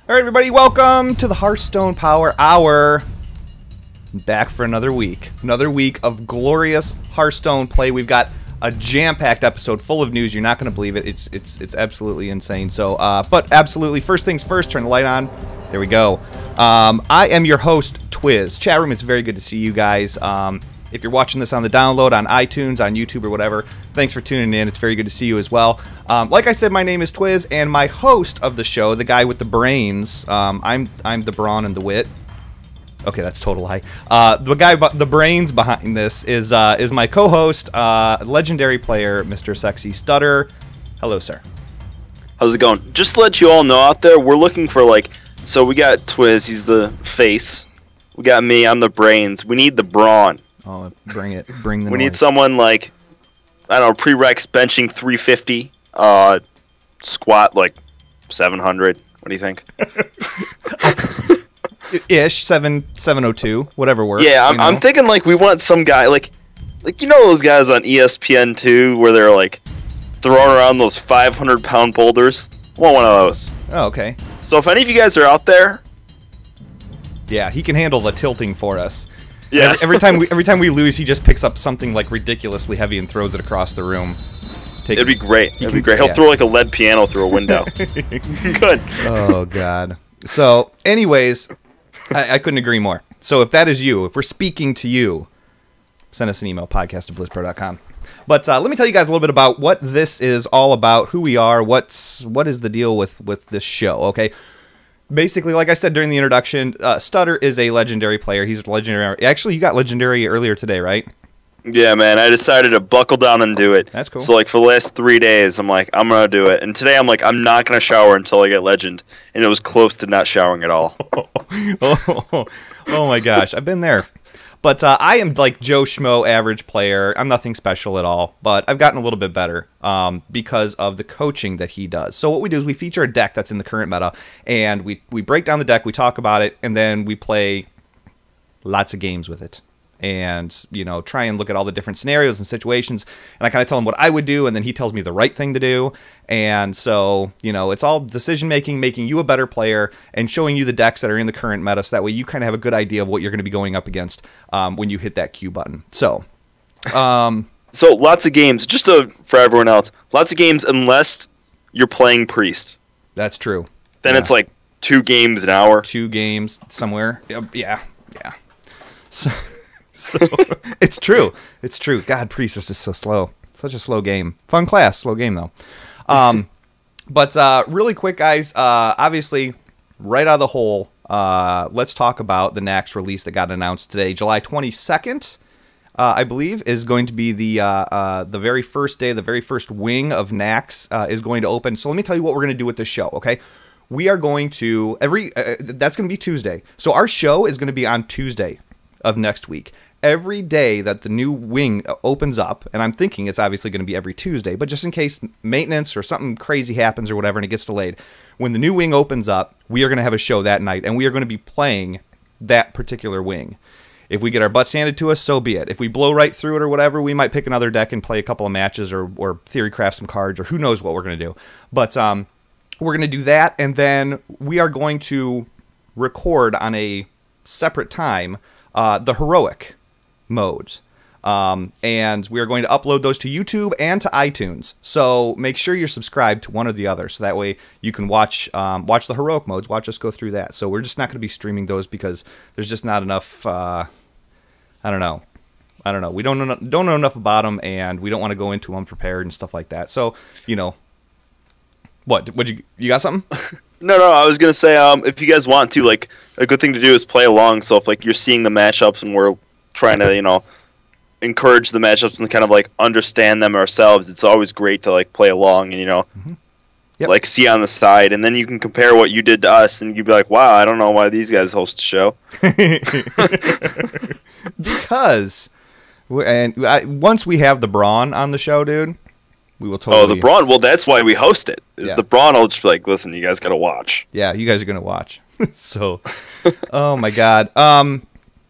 All right, everybody, welcome to the Hearthstone Power Hour. Back for another week. Another week of glorious Hearthstone play. We've got a jam-packed episode full of news. You're not going to believe it. It's absolutely insane. So, but absolutely, first things first, turn the light on. There we go. I am your host, Twiz. Chat room, it's very good to see you guys. If you're watching this on the download, on iTunes, on YouTube, or whatever, thanks for tuning in. It's very good to see you as well. Like I said, my name is Twiz, and my host of the show, the guy with the brains, I'm the brawn and the wit. Okay, that's a total lie. The guy, the brains behind this is my co-host, legendary player, Mr. Sexy Stutter. Hello, sir. How's it going? Just to let you all know out there, we're looking for, like, so we got Twiz, he's the face. We got me, I'm the brains. We need the brawn. Oh, bring it. Bring the We noise. need someone like, I don't know, prereqs benching 350, squat like 700. What do you think? Ish, 702, whatever works. Yeah, you know? I'm thinking like we want some guy, like you know those guys on ESPN2 where they're like throwing around those 500-pound boulders? I want one of those. Oh, okay. So if any of you guys are out there, yeah, he can handle the tilting for us. yeah. Every time we lose, he just picks up something like ridiculously heavy and throws it across the room. It'd be great. It'd be great. He'll throw like a lead piano through a window. Good. Oh, God. So, anyways, I couldn't agree more. So, if that is you, if we're speaking to you, send us an email, podcast@blizzpro.com. But let me tell you guys a little bit about what this is all about, who we are, what is the deal with this show, okay? Basically, like I said during the introduction, Stutter is a legendary player. He's legendary. Actually, you got legendary earlier today, right? Yeah, man. I decided to buckle down and do it. That's cool. So, like, for the last 3 days, I'm like, I'm going to do it. And today, I'm like, I'm not going to shower until I get legend. And it was close to not showering at all. oh my gosh. I've been there. But I am like Joe Schmo average player. I'm nothing special at all, but I've gotten a little bit better because of the coaching that he does. So what we do is we feature a deck that's in the current meta, and we break down the deck, we talk about it, and then we play lots of games with it. And, you know, try and look at all the different scenarios and situations. And I kind of tell him what I would do, and then he tells me the right thing to do. And so, you know, it's all decision-making, making you a better player, and showing you the decks that are in the current meta, so that way you kind of have a good idea of what you're going to be going up against when you hit that Q button. So, So, lots of games. Just for everyone else, lots of games unless you're playing Priest. that's true. Then Yeah. it's like 2 games an hour. 2 games somewhere. Yeah. So it's true. It's true. God, Priest is just so slow. Such a slow game. Fun class, slow game though. But really quick, guys. Obviously, right out of the hole. Let's talk about the Naxx release that got announced today, July 22nd. I believe is going to be the very first day, the very first wing of Naxx is going to open. So let me tell you what we're going to do with this show. Okay. We are going to that's going to be Tuesday. So our show is going to be on Tuesday of next week. Every day that the new wing opens up, and I'm thinking it's obviously going to be every Tuesday, but just in case maintenance or something crazy happens or whatever and it gets delayed, when the new wing opens up, we are going to have a show that night, and we are going to be playing that particular wing. If we get our butts handed to us, so be it. If we blow right through it or whatever, we might pick another deck and play a couple of matches or theory craft some cards, or who knows what we're going to do. But we're going to do that, and then we are going to record on a separate time the heroic modes, and we are going to upload those to YouTube and to iTunes. So make sure you're subscribed to one or the other, so that way you can watch the heroic modes, watch us go through that. So we're just not going to be streaming those because there's just not enough. I don't know. We don't know enough about them, and we don't want to go into them prepared and stuff like that. So, you know, what you got something? No, I was gonna say, if you guys want to, like, a good thing to do is play along. So if like you're seeing the matchups and we're trying to, you know, encourage the matchups and kind of like understand them ourselves, it's always great to like play along and, you know, Yep. like see on the side, and then you can compare what you did to us, and you'd be like, wow, I don't know why these guys host a show. Because once we have the brawn on the show, dude, we will totally. Oh, the brawn. Well, that's why we host it. Yeah. The brawn will just be like, listen, you guys gotta watch. Yeah, you guys are gonna watch. So, oh my God.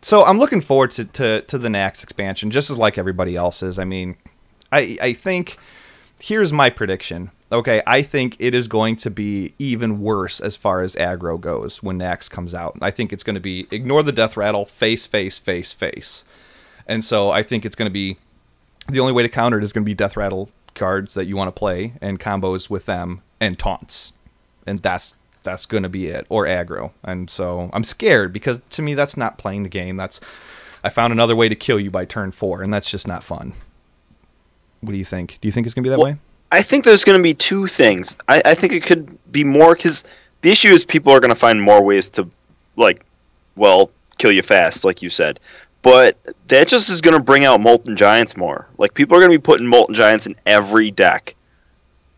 So I'm looking forward to the Naxx expansion, just as like everybody else is. I mean, I think here's my prediction. Okay, I think it is going to be even worse as far as aggro goes when Naxx comes out. I think it's going to be ignore the death rattle, face, face, face, face. And so I think it's going to be the only way to counter it is going to be death rattle cards that you want to play and combos with them and taunts. And that's going to be it, or aggro. And so I'm scared because to me that's not playing the game. I found another way to kill you by turn 4, and that's just not fun. What do you think? Do you think it's going to be that way? I think there's going to be two things. I think it could be more, because the issue is people are going to find more ways to, kill you fast, like you said. But that just is going to bring out Molten Giants more. Like, people are going to be putting Molten Giants in every deck.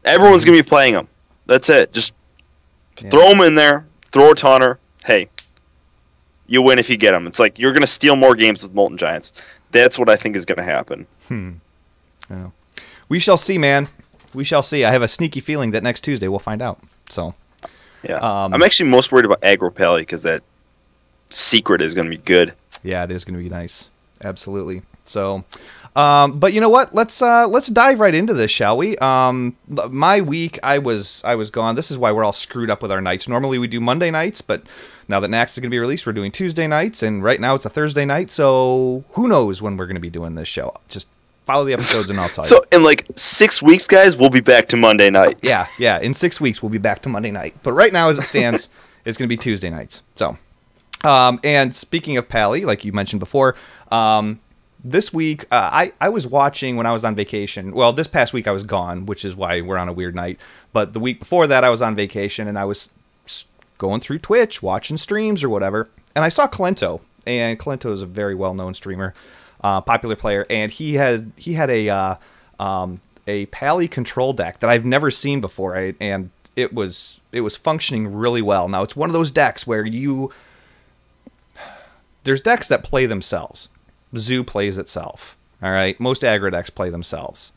Everyone's going to be playing them. That's it. Just throw them in there, throw a taunter. Hey, you win if you get them. It's like you're going to steal more games with Molten Giants. That's what I think is going to happen. Oh. We shall see, man. We shall see. I have a sneaky feeling that next Tuesday we'll find out. So, yeah, I'm actually most worried about Aggro Pally because that secret is going to be good. Yeah, it is going to be nice. Absolutely. So, but you know what? Let's dive right into this, shall we? My week, I was gone. This is why we're all screwed up with our nights. Normally we do Monday nights, but now that Naxx is going to be released, we're doing Tuesday nights, and right now it's a Thursday night. So who knows when we're going to be doing this show? Just follow the episodes and I'll tell you. So in like 6 weeks, guys, we'll be back to Monday night. Yeah. In 6 weeks, we'll be back to Monday night. But right now, as it stands, it's going to be Tuesday nights. So, and speaking of Pally, like you mentioned before, this week, I was watching when I was on vacation. Well, this past week I was gone, which is why we're on a weird night. But the week before that, I was on vacation, and I was going through Twitch, watching streams or whatever. And I saw Kolento, and Kolento is a very well-known streamer. Popular player, and he had a Pally control deck that I've never seen before, and it was functioning really well. Now it's one of those decks where there's decks that play themselves. Zoo plays itself. All right, most aggro decks play themselves.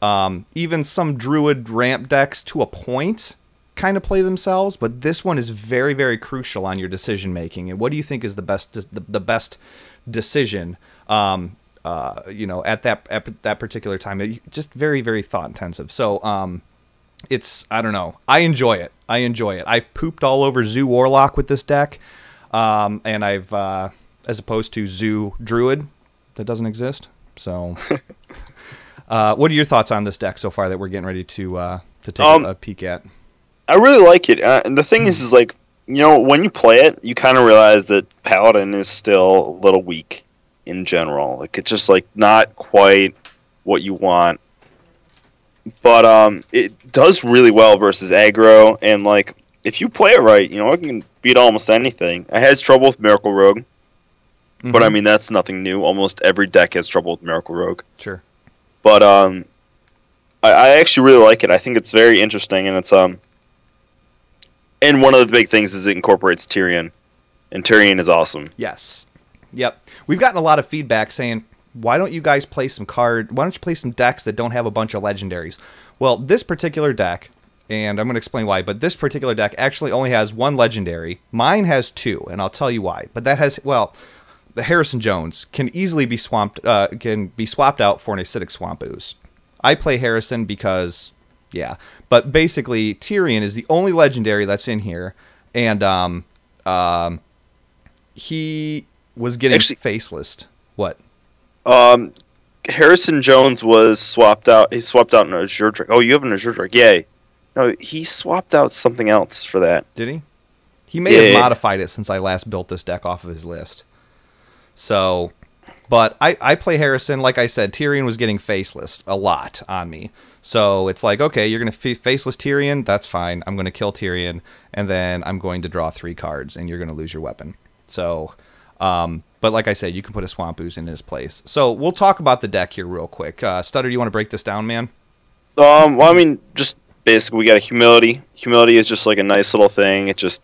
Even some Druid ramp decks to a point kind of play themselves, but this one is very, very crucial on your decision making. And what do you think is the best decision? At that particular time, just very, very thought intensive. So, I don't know. I enjoy it. I've pooped all over Zoo Warlock with this deck. And I've, as opposed to Zoo Druid that doesn't exist. So, what are your thoughts on this deck so far that we're getting ready to take a peek at? I really like it. And the thing is like, when you play it, you kind of realize that Paladin is still a little weak in general. Like, it's just like not quite what you want. But it does really well versus aggro, and like if you play it right, it can beat almost anything. It has trouble with Miracle Rogue. But I mean that's nothing new. Almost every deck has trouble with Miracle Rogue. Sure. But I actually really like it. I think it's very interesting, and it's and one of the big things is it incorporates Tyrion. And Tyrion is awesome. Yes. Yep. We've gotten a lot of feedback saying, why don't you guys play why don't you play some decks that don't have a bunch of legendaries? Well, this particular deck, and I'm going to explain why, but this particular deck actually only has one legendary. Mine has 2, and I'll tell you why. But that has, the Harrison Jones can easily be swapped out for an Acidic Swamp Ooze. I play Harrison because, yeah. But basically, Tyrion is the only legendary that's in here, and he was getting faceless. What? Harrison Jones was swapped out. He swapped out an Azure Drake. Oh, you have an Azure Drake. Yay. No, he swapped out something else for that. Did he? He may have modified it since I last built this deck off of his list. So, but I play Harrison. Like I said, Tyrion was getting faceless a lot on me. So it's like, okay, you're going to faceless Tyrion. That's fine. I'm going to kill Tyrion, and then I'm going to draw 3 cards, and you're going to lose your weapon. So, but like I said, you can put a Swamp Ooze in his place. So we'll talk about the deck here real quick. Stutter, you want to break this down, man? Well, I mean, just basically we got a Humility. Humility is just like a nice little thing. It just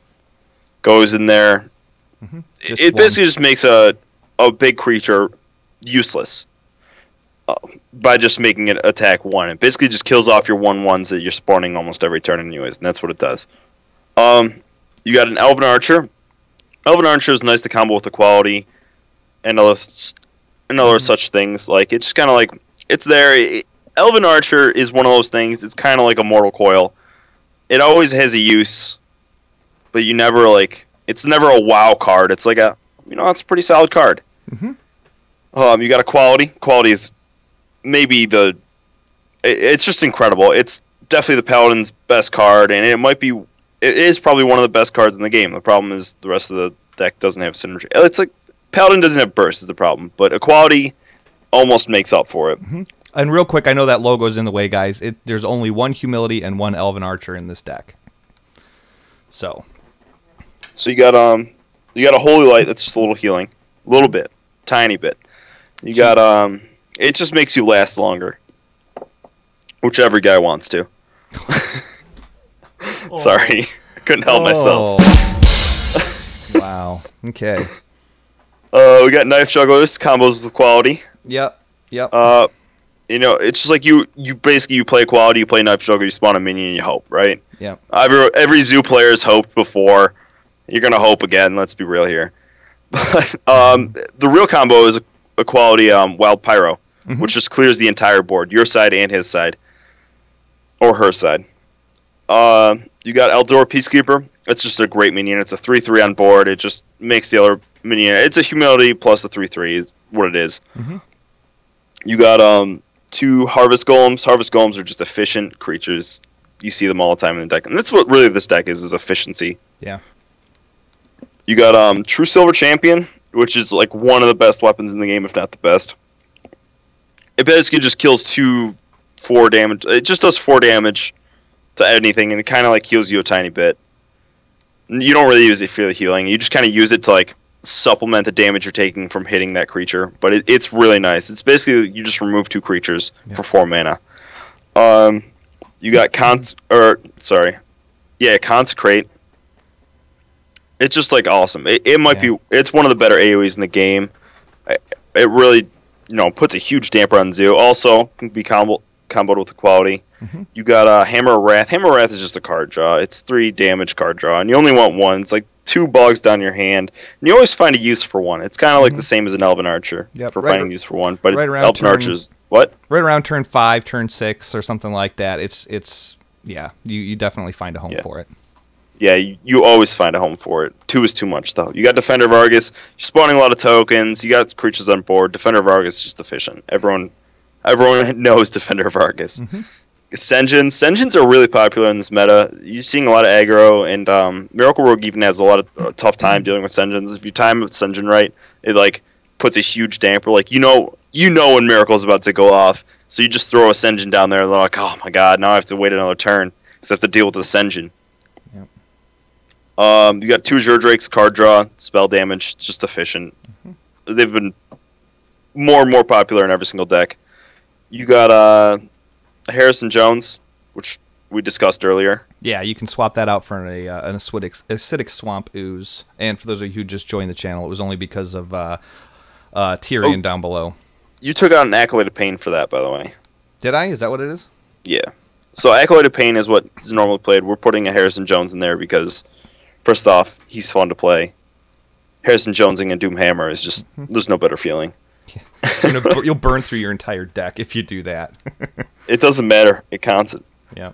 goes in there. It basically just makes a big creature useless by just making it attack 1. It basically just kills off your 1/1s that you're spawning almost every turn anyways, and that's what it does. You got an Elven Archer. Elven Archer is nice to combo with Equality and other such things. Like, it's just kind of like, it's there. Elven Archer is one of those things. It's kind of like a Mortal Coil. It always has a use, but you never like. It's never a wow card. It's like it's a pretty solid card. Mm-hmm. You got a quality. Quality is maybe it's just incredible. It's definitely the Paladin's best card, and it is probably one of the best cards in the game. The problem is the rest of the deck doesn't have synergy. It's like Paladin doesn't have burst is the problem, but equality almost makes up for it. Mm-hmm. And real quick, I know that logo's in the way, guys. There's only one Humility and one Elven Archer in this deck. So you got a Holy Light that's just a little healing, a little bit, tiny bit. You got it just makes you last longer, which every guy wants to. Sorry, I couldn't help myself. Wow. Okay. We got Knife Jugglers combos with quality. Yep. It's just like you basically you play quality, you play Knife Juggler, you spawn a minion, and you hope, right? Yep. Every zoo player has hoped before. You're gonna hope again. Let's be real here. But the real combo is a quality Wild Pyro, which just clears the entire board, your side and his side, or her side. You got Eldor Peacekeeper. It's just a great minion. It's a 3/3 on board. It just makes the other minion. It's a Humility plus a 3/3 is what it is. Mm-hmm. You got 2 Harvest Golems. Harvest Golems are just efficient creatures. You see them all the time in the deck, and that's what really this deck is efficiency. Yeah. You got True Silver Champion, which is like one of the best weapons in the game, if not the best. It basically just kills 4 damage. It just does 4 damage to anything, and it kind of like heals you a tiny bit. You don't really use it for the healing. You just kind of use it to like supplement the damage you're taking from hitting that creature. But it's really nice. It's basically you just remove 2 creatures for 4 mana. You got Consecrate. It's just like awesome. It might be. It's one of the better AoEs in the game. It really puts a huge damper on Zoo. Also can be comboed with the quality. Mm-hmm. You got Hammer of Wrath. Hammer of Wrath is just a card draw. It's 3 damage card draw, and you only want 1. It's like 2 bugs down your hand, and you always find a use for 1. It's kind of like the same as an Elven Archer for finding use for 1. But Elven Archer's what? Right around turn 5, turn 6, or something like that. It's you definitely find a home for it. Yeah, you always find a home for it. 2 is too much, though. You got Defender of Argus. You're spawning a lot of tokens. You got creatures on board. Defender of Argus is just efficient. Everyone knows Defender of Argus. Mm-hmm. Sengens are really popular in this meta. You're seeing a lot of aggro, and Miracle Rogue even has a lot of tough time dealing with Sengens. If you time Sengen right, it like puts a huge damper. Like you know when Miracle's about to go off, so you just throw a Sengen down there, and they're like, oh my god, now I have to wait another turn because I have to deal with the Sengen. You got 2 Azure Drakes, card draw, spell damage, just efficient. Mm-hmm. They've been more and more popular in every single deck. You got Harrison Jones, which we discussed earlier. Yeah, you can swap that out for an acidic swamp ooze. And for those of you who just joined the channel, it was only because of Tyrion down below. You took out an Acolyte of Pain for that, by the way. Did I? Is that what it is? Yeah. So Acolyte of Pain is what is normally played. We're putting a Harrison Jones in there because... First off, he's fun to play. Harrison Jonesing and Doomhammer is just, there's no better feeling. You'll burn through your entire deck if you do that. It doesn't matter. It counts. Yeah.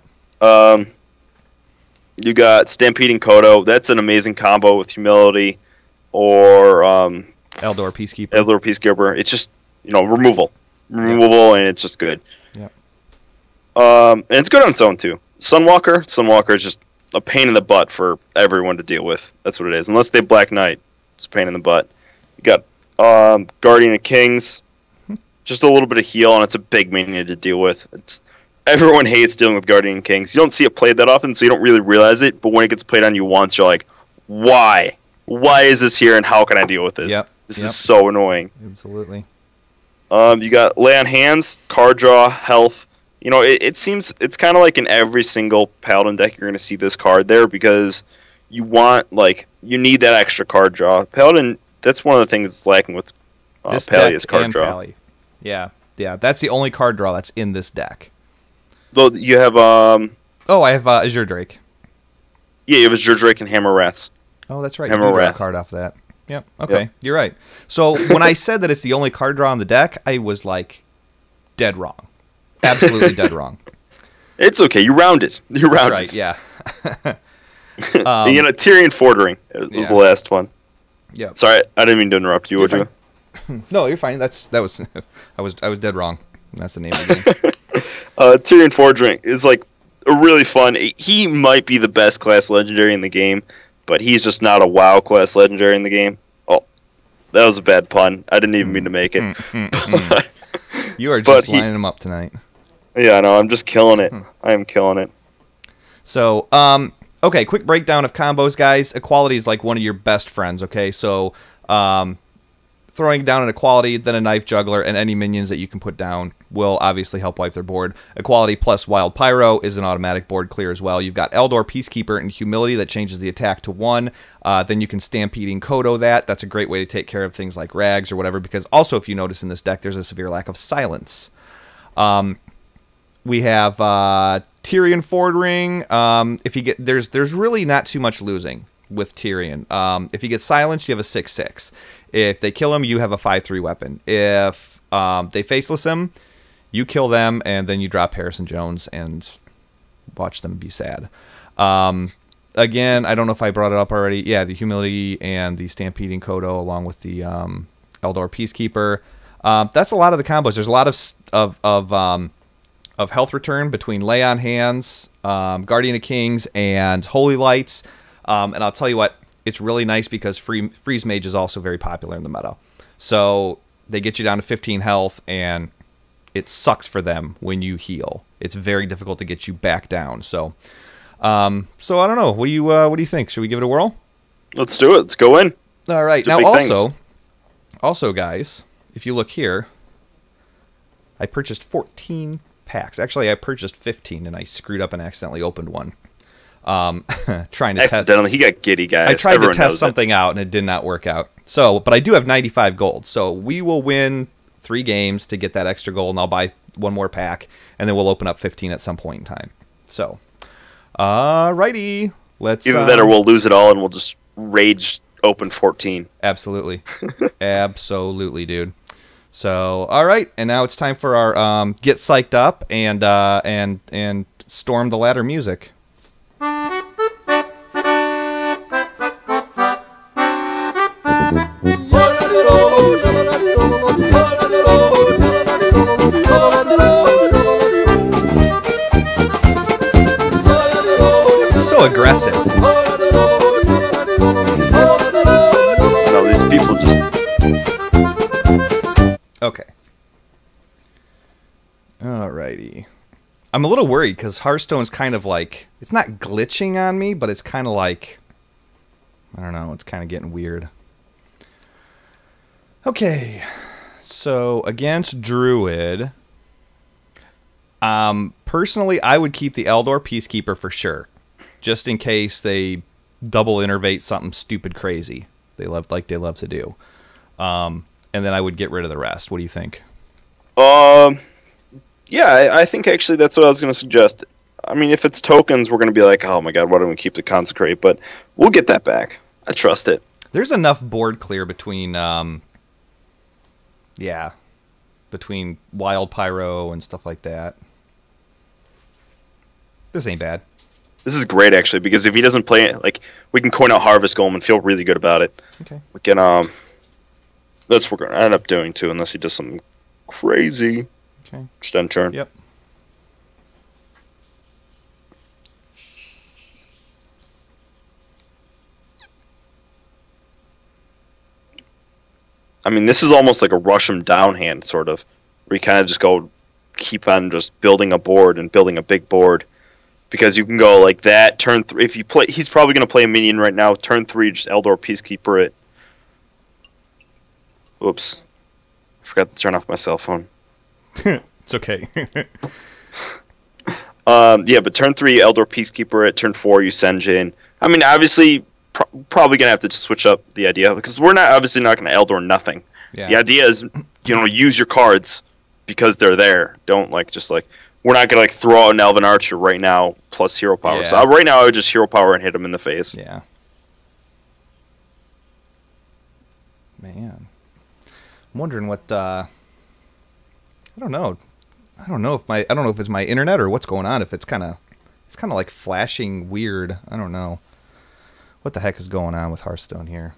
You got Stampeding Kodo. That's an amazing combo with Humility or Eldor Peacekeeper. Eldor Peacekeeper. It's just, removal. And it's just good. Yeah. And it's good on its own, too. Sunwalker is just a pain in the butt for everyone to deal with. That's what it is. Unless they Black Knight, it's a pain in the butt. You got Guardian of Kings, just a little bit of heal, and it's a big minion to deal with. Everyone hates dealing with Guardian of Kings. You don't see it played that often, so you don't really realize it, but when it gets played on you once, you're like, why? Why is this here, and how can I deal with this? This is so annoying. Absolutely. You got Lay on Hands, card draw, health. It seems it's kind of like in every single Paladin deck you're going to see this card there because you need that extra card draw. Paladin, that's one of the things that's lacking with Pally is card draw. Pally. Yeah, that's the only card draw that's in this deck. Though you have I have Azure Drake. Yeah, you have Azure Drake and Hammer Wraths. Oh, that's right. Hammer you draw Wrath. a card off that. Yep. Okay, You're right. So when I said that it's the only card draw on the deck, I was like dead wrong. absolutely dead wrong. It's okay. You rounded. You rounded. Right, yeah. Tyrion Fordring was the last one. Yeah. Sorry, I didn't mean to interrupt you. Would you? No, you're fine. That was I was dead wrong. That's the name of the game. Tyrion Fordring is like a really fun. He might be the best class legendary in the game, but he's just not a WoW class legendary in the game. Oh, that was a bad pun. I didn't even mean to make it. You are just lining them up tonight. Yeah, no, I'm just killing it. I am killing it. So, okay, quick breakdown of combos, guys. Equality is like one of your best friends, okay? So, throwing down an Equality, then a Knife Juggler, and any minions that you can put down will obviously help wipe their board. Equality plus Wild Pyro is an automatic board clear as well. You've got Eldor, Peacekeeper, and Humility that changes the attack to 1. Then you can Stampeding Kodo that. That's a great way to take care of things like Rags or whatever, because also, if you notice in this deck, there's a severe lack of silence. We have Tyrion Fordring. If you get there's really not too much losing with Tyrion. If you get silenced, you have a 6/6. If they kill him, you have a 5/3 weapon. If they faceless him, you kill them, and then you drop Harrison Jones and watch them be sad. Again, I don't know if I brought it up already. Yeah, the Humility and the Stampeding Kodo, along with the Eldor Peacekeeper. That's a lot of the combos. There's a lot of health return between Lay on Hands, Guardian of Kings, and Holy Lights. And I'll tell you what, it's really nice because Freeze Mage is also very popular in the meta. So they get you down to 15 health, and it sucks for them when you heal. It's very difficult to get you back down. So I don't know. What do you think? Should we give it a whirl? Let's do it. Let's go in. All right. Now also, guys, if you look here, I purchased 14 packs. Actually, I purchased 15, and I screwed up and accidentally opened one. Trying to accidentally, he got giddy, guys. I tried to test something out, and it did not work out. So, but I do have 95 gold. So we will win 3 games to get that extra gold, and I'll buy one more pack, and then we'll open up 15 at some point in time. So, righty, let's either that or we'll lose it all, and we'll just rage open 14. Absolutely, absolutely, dude. So, all right, and now it's time for our get psyched up and storm the ladder music. So aggressive. No, these people just... Okay. Alrighty. I'm a little worried because Hearthstone's kind of like... It's not glitching on me, but it's kind of like... I don't know, it's kind of getting weird. Okay. So, against Druid... personally, I would keep the Eldor Peacekeeper for sure. Just in case they double innervate something stupid crazy. They love to do. And then I would get rid of the rest. What do you think? Yeah, I think actually that's what I was going to suggest. I mean, if it's tokens, we're going to be like, oh my god, why don't we keep the Consecrate? But we'll get that back. I trust it. There's enough board clear between, between Wild Pyro and stuff like that. This ain't bad. This is great, actually, because if he doesn't play it, like, we can coin out Harvest Golem and feel really good about it. Okay. We can, that's what we're going to end up doing, too, unless he does something crazy. Okay. Just end turn. Yep. I mean, this is almost like a rush him down hand, sort of, where you kind of just go, keep on just building a board and building a big board. Because you can go like that, turn 3. If you play, he's probably going to play a minion right now. Turn 3, just Eldor Peacekeeper it. Oops. I forgot to turn off my cell phone. It's okay. Yeah, but turn 3, Eldor Peacekeeper it. Turn 4, you Senjin. I mean, obviously, probably going to have to switch up the idea. Because we're obviously not going to Eldor nothing. Yeah. The idea is, use your cards because they're there. Don't, we're not going to throw out an Elven Archer right now plus hero power. Yeah. So right now I would just hero power and hit him in the face. Yeah. Man. I'm wondering what... I don't know. I don't know if it's my internet or what's going on. If it's kind of like flashing weird. I don't know. What the heck is going on with Hearthstone here?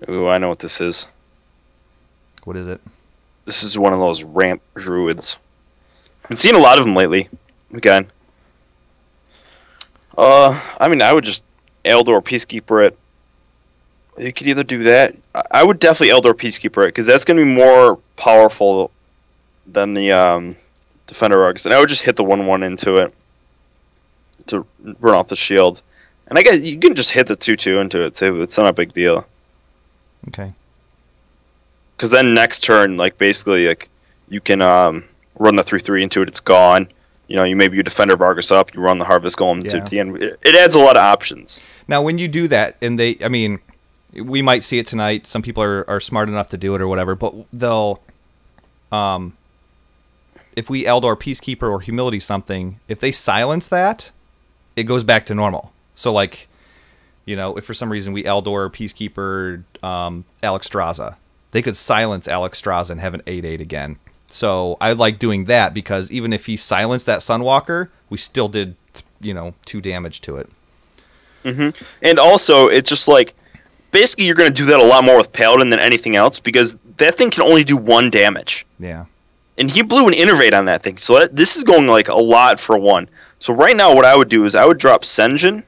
Ooh, I know what this is. What is it? This is one of those ramp druids. I've been seeing a lot of them lately. Again. I mean, I would just Eldor Peacekeeper it. You could either do that. I would definitely Eldor Peacekeeper it, because that's going to be more powerful than the Defender Argus. And I would just hit the 1/1 into it to run off the shield. And I guess you can just hit the 2/2 into it, too. It's not a big deal. Okay. Because then next turn, like, basically, like, you can run the 3/3 into it. It's gone. You know, you Defender of Argus up, you run the Harvest Golem to the end. It adds a lot of options. Now, when you do that, and I mean, we might see it tonight. Some people are smart enough to do it or whatever, but they'll, if we Eldor Peacekeeper or Humility something, if they silence that, it goes back to normal. So, like, you know, if for some reason we Eldor Peacekeeper Alexstrasza, they could silence Alexstrasza and have an 8/8 again. So I like doing that, because even if he silenced that Sunwalker, we still did, 2 damage to it. Mm-hmm. And also, it's just like, basically you're going to do that a lot more with Paladin than anything else, because that thing can only do 1 damage. Yeah. And he blew an Innervate on that thing, so this is going like a lot for 1. So right now what I would do is I would drop Sen'jin.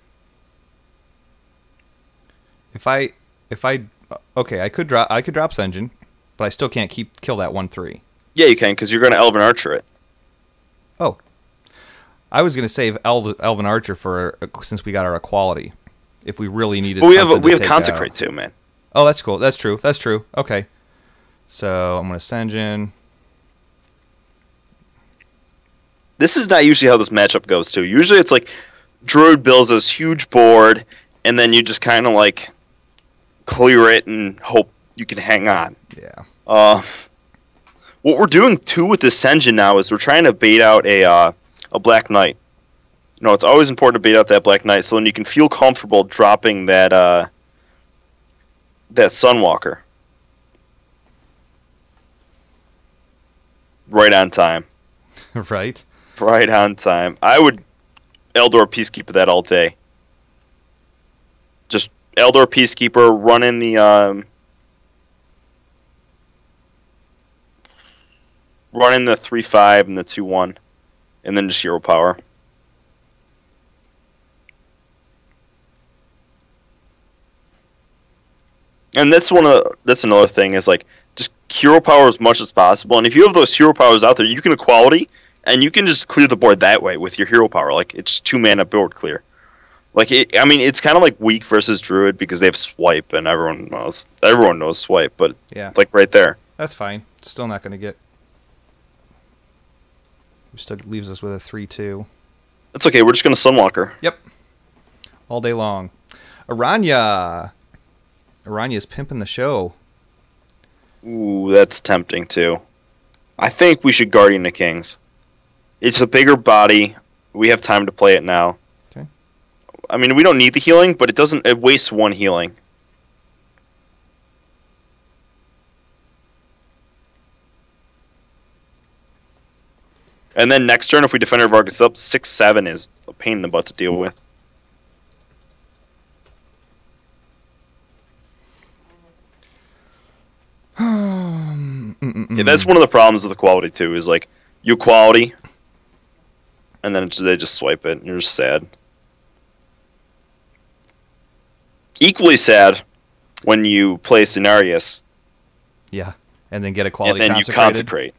Okay, I could drop Sen'jin, but I still can't kill that 1/3. Yeah, you can, because you're going to Elven Archer it. Oh. I was going to save Elven Archer for since we got our equality. If we really needed But we have Consecrate too, man. Oh, that's cool. That's true. Okay. So I'm going to Sen'jin. This is not usually how this matchup goes, too. Usually it's like Druid builds this huge board, and then you just kind of like clear it and hope you can hang on. Yeah. What we're doing too with this Sen'jin now is we're trying to bait out a Black Knight. You know, it's always important to bait out that Black Knight, so then you can feel comfortable dropping that Sunwalker right on time. Right. Right on time. I would Eldor Peacekeeper that all day. Just Eldor Peacekeeper, run in the 3/5 and the 2/1, and then just hero power. And that's another thing is like just hero power as much as possible. And if you have those hero powers out there, you can equality, and you can just clear the board that way with your hero power. Like it's just 2 mana board clear. Like it's kind of like weak versus Druid because they have swipe, and everyone knows swipe, but yeah, like right there. That's fine. Still not going to get. Still leaves us with a 3/2. That's okay. We're just going to Sunwalker. Yep. All day long. Aranya. Aranya's pimping the show. Ooh, that's tempting too. I think we should Guardian the Kings. It's a bigger body. We have time to play it now. Okay. I mean, we don't need the healing, but it wastes 1 healing. And then next turn, if we Defender of Argus up, 6/7 is a pain in the butt to deal with. Yeah, that's one of the problems with equality too. Is like you equality, and then they just swipe it, and you're just sad. Equally sad when you play Cenarius. Yeah, and then get a quality. And then you consecrate.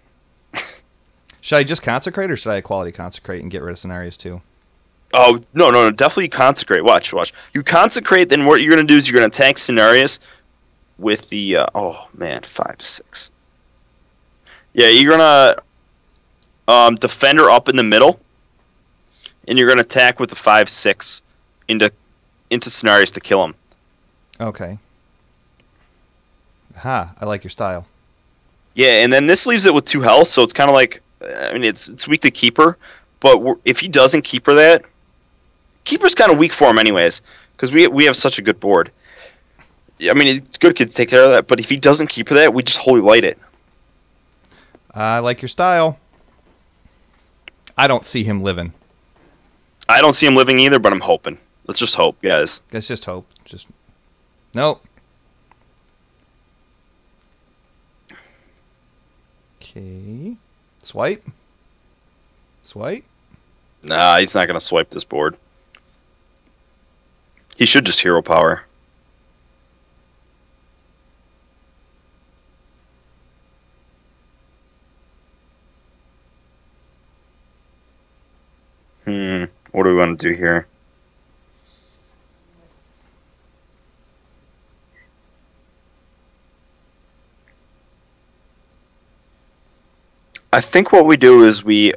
Should I just consecrate, or should I quality consecrate and get rid of Cenarius too? Oh no! Definitely consecrate. Watch. You consecrate, then what you're gonna do is you're gonna attack Cenarius with the 5/6. Yeah, you're gonna Defender up in the middle, and you're gonna attack with the 5/6 into Cenarius to kill him. Okay. Ha! I like your style. Yeah, and then this leaves it with 2 health, so it's kind of like, I mean, it's weak to Keeper, but if he doesn't Keeper that, Keeper's kind of weak for him anyways, because we have such a good board. I mean, it's good to take care of that, but if he doesn't keep that, we just holy light it. I like your style. I don't see him living. I don't see him living either, but I'm hoping. Let's just hope, guys. Let's just hope. Just nope. Okay. Swipe. Swipe. Nah, he's not going to swipe this board. He should just hero power. What do we want to do here? I think what we do is we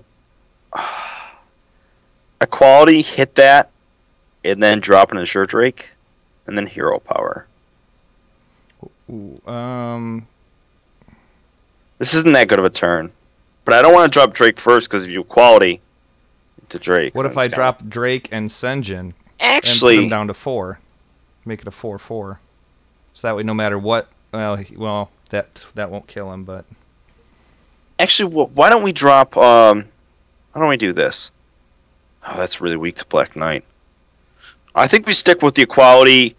equality, hit that, and then drop an Azure Drake, and then hero power. Ooh, This isn't that good of a turn. But I don't want to drop Drake first because if you equality to Drake. what if I drop Drake and Senjin Actually, and put him down to 4? Make it a 4/4. So that way, no matter what, well, that won't kill him, but actually, why don't we drop? Why don't we do this? Oh, that's really weak to Black Knight. I think we stick with the equality.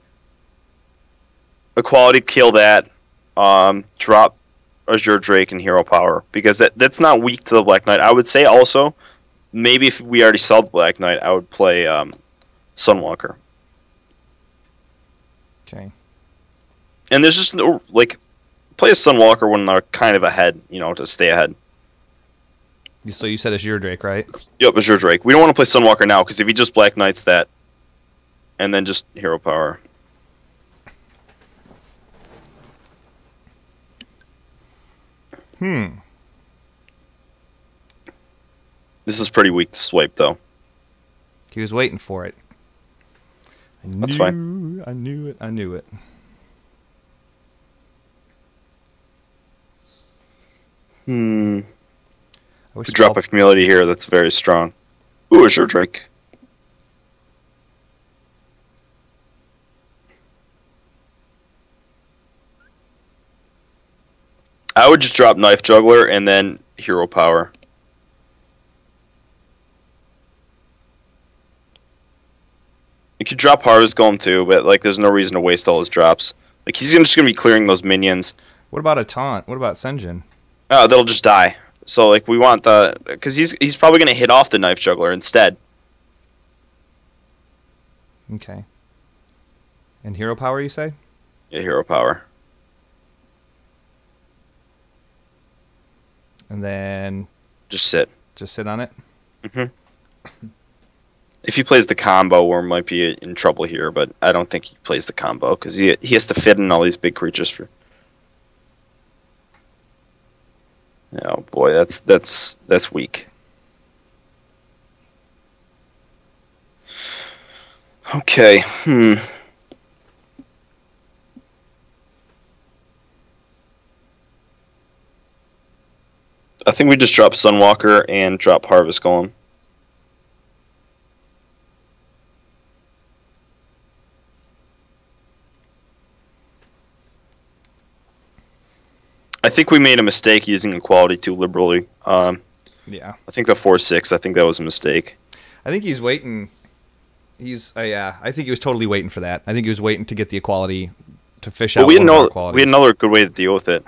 Equality, kill that. Drop Azure Drake and hero power because that's not weak to the Black Knight. I would say also, maybe if we already saw the Black Knight, I would play Sunwalker. okay. And there's just no play a Sunwalker when they're kind of ahead, to stay ahead. So you said it's your Drake, right? Yep, Azure Drake. We don't want to play Sunwalker now because if he just Black Knights that, and then just hero power. This is pretty weak to swipe, though. He was waiting for it. That's fine. I knew it. I knew it. I wish We drop a humility here that's very strong. Ooh, Azure Drake. I would just drop Knife Juggler and then hero power. You could drop Harvest Golem too, but there's no reason to waste all his drops. He's just gonna be clearing those minions. What about a taunt? What about Senjin? Oh, that'll just die. So we want because he's probably gonna hit off the Knife Juggler instead. Okay. And hero power, you say? Yeah, hero power. And then Just sit. just sit on it? If he plays the combo, we might be in trouble here, but I don't think he plays the combo because he has to fit in all these big creatures for. Oh boy, that's weak. Okay. I think we just drop Sunwalker and drop Harvest Golem. I think we made a mistake using equality too liberally. Yeah. I think the 4/6. I think that was a mistake. I think he's waiting. Yeah. I think he was totally waiting for that. I think he was waiting to get the equality to fish out. But we had one of our qualities. we had another good way to deal with it.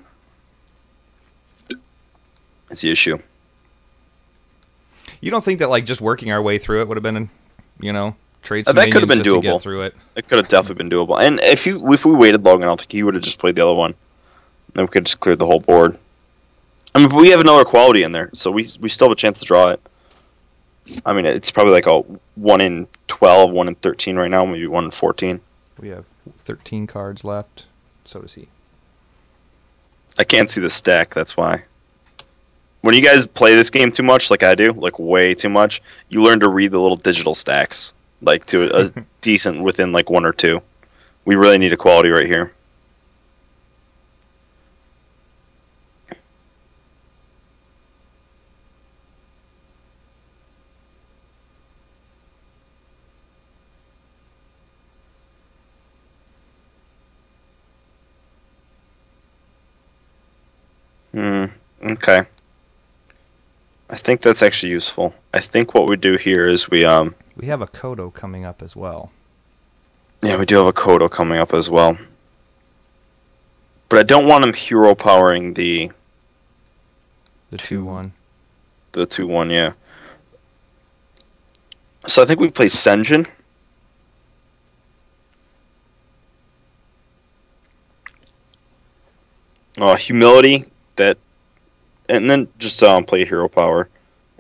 It's the issue. You don't think that just working our way through it would have been, trade some That could have minions been just to doable. get through it? It could have definitely been doable. And if we waited long enough, he would have just played the other one. Then we could just clear the whole board. I mean, we have another quality in there, so we still have a chance to draw it. I mean, it's probably a 1 in 12, 1 in 13 right now, maybe 1 in 14. We have 13 cards left. So does he. I can't see the stack, that's why. When you guys play this game too much, like I do, way too much, you learn to read the little digital stacks, to a decent within 1 or 2. We really need equality right here. Okay. I think that's actually useful. I think what we do here is we have a Kodo coming up as well. Yeah, we do have a Kodo coming up as well. But I don't want him hero powering the 2/1. The 2/1, yeah. So I think we play Senjin. Humility, that, and then just play hero power,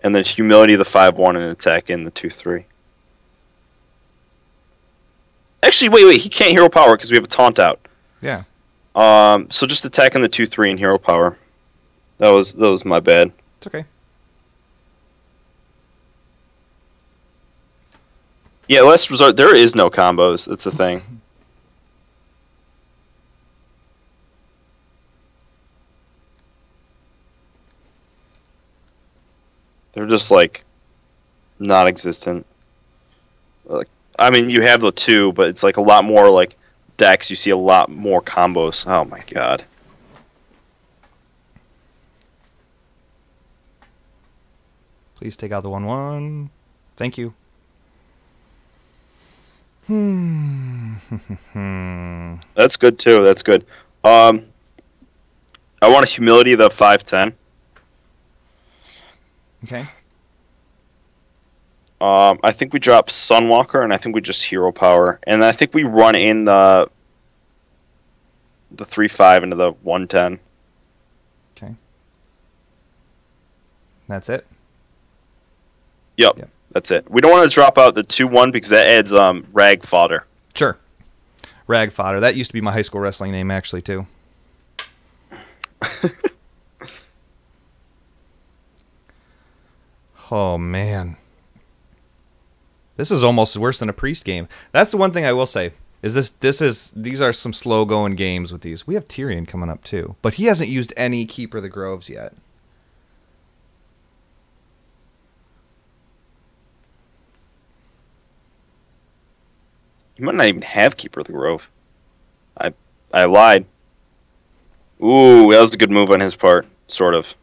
and then humility the 5/1 and attack in the 2/3. Actually, wait, he can't hero power because we have a taunt out. Yeah. So just attack in the 2/3 and hero power. That was my bad. It's okay. Yeah, last resort. There is no combos. That's the thing. They're just like non-existent. Like, I mean, you have the 2, but it's like a lot more like decks. You see a lot more combos. Oh my god. Please take out the 1/1. Thank you. That's good too. That's good. I want a humility the 5/10. Okay. I think we drop Sunwalker, and I think we just hero power, and I think we run in the 3/5 into the 1/10. Okay. That's it. Yep, that's it. We don't want to drop out the 2/1 because that adds rag fodder. Sure. Rag fodder. That used to be my high school wrestling name, actually, too. Oh, man. This is almost worse than a priest game. That's the one thing I will say. These are some slow going games with these. We have Tyrion coming up too, but he hasn't used any Keeper of the Groves yet. You might not even have Keeper of the Grove. I lied. Ooh, that was a good move on his part, sort of.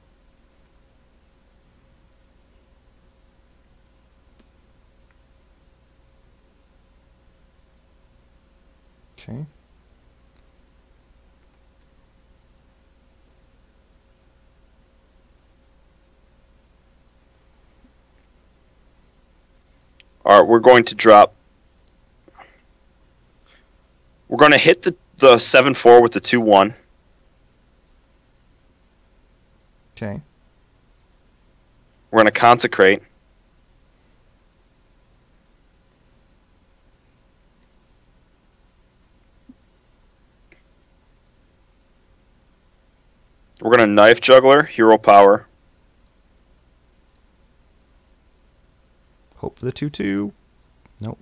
Okay. All right, we're going to drop. We're going to hit the 7/4 with the 2/1. Okay. We're going to consecrate. We're going to knife juggler, hero power. Hope for the 2/2. Nope.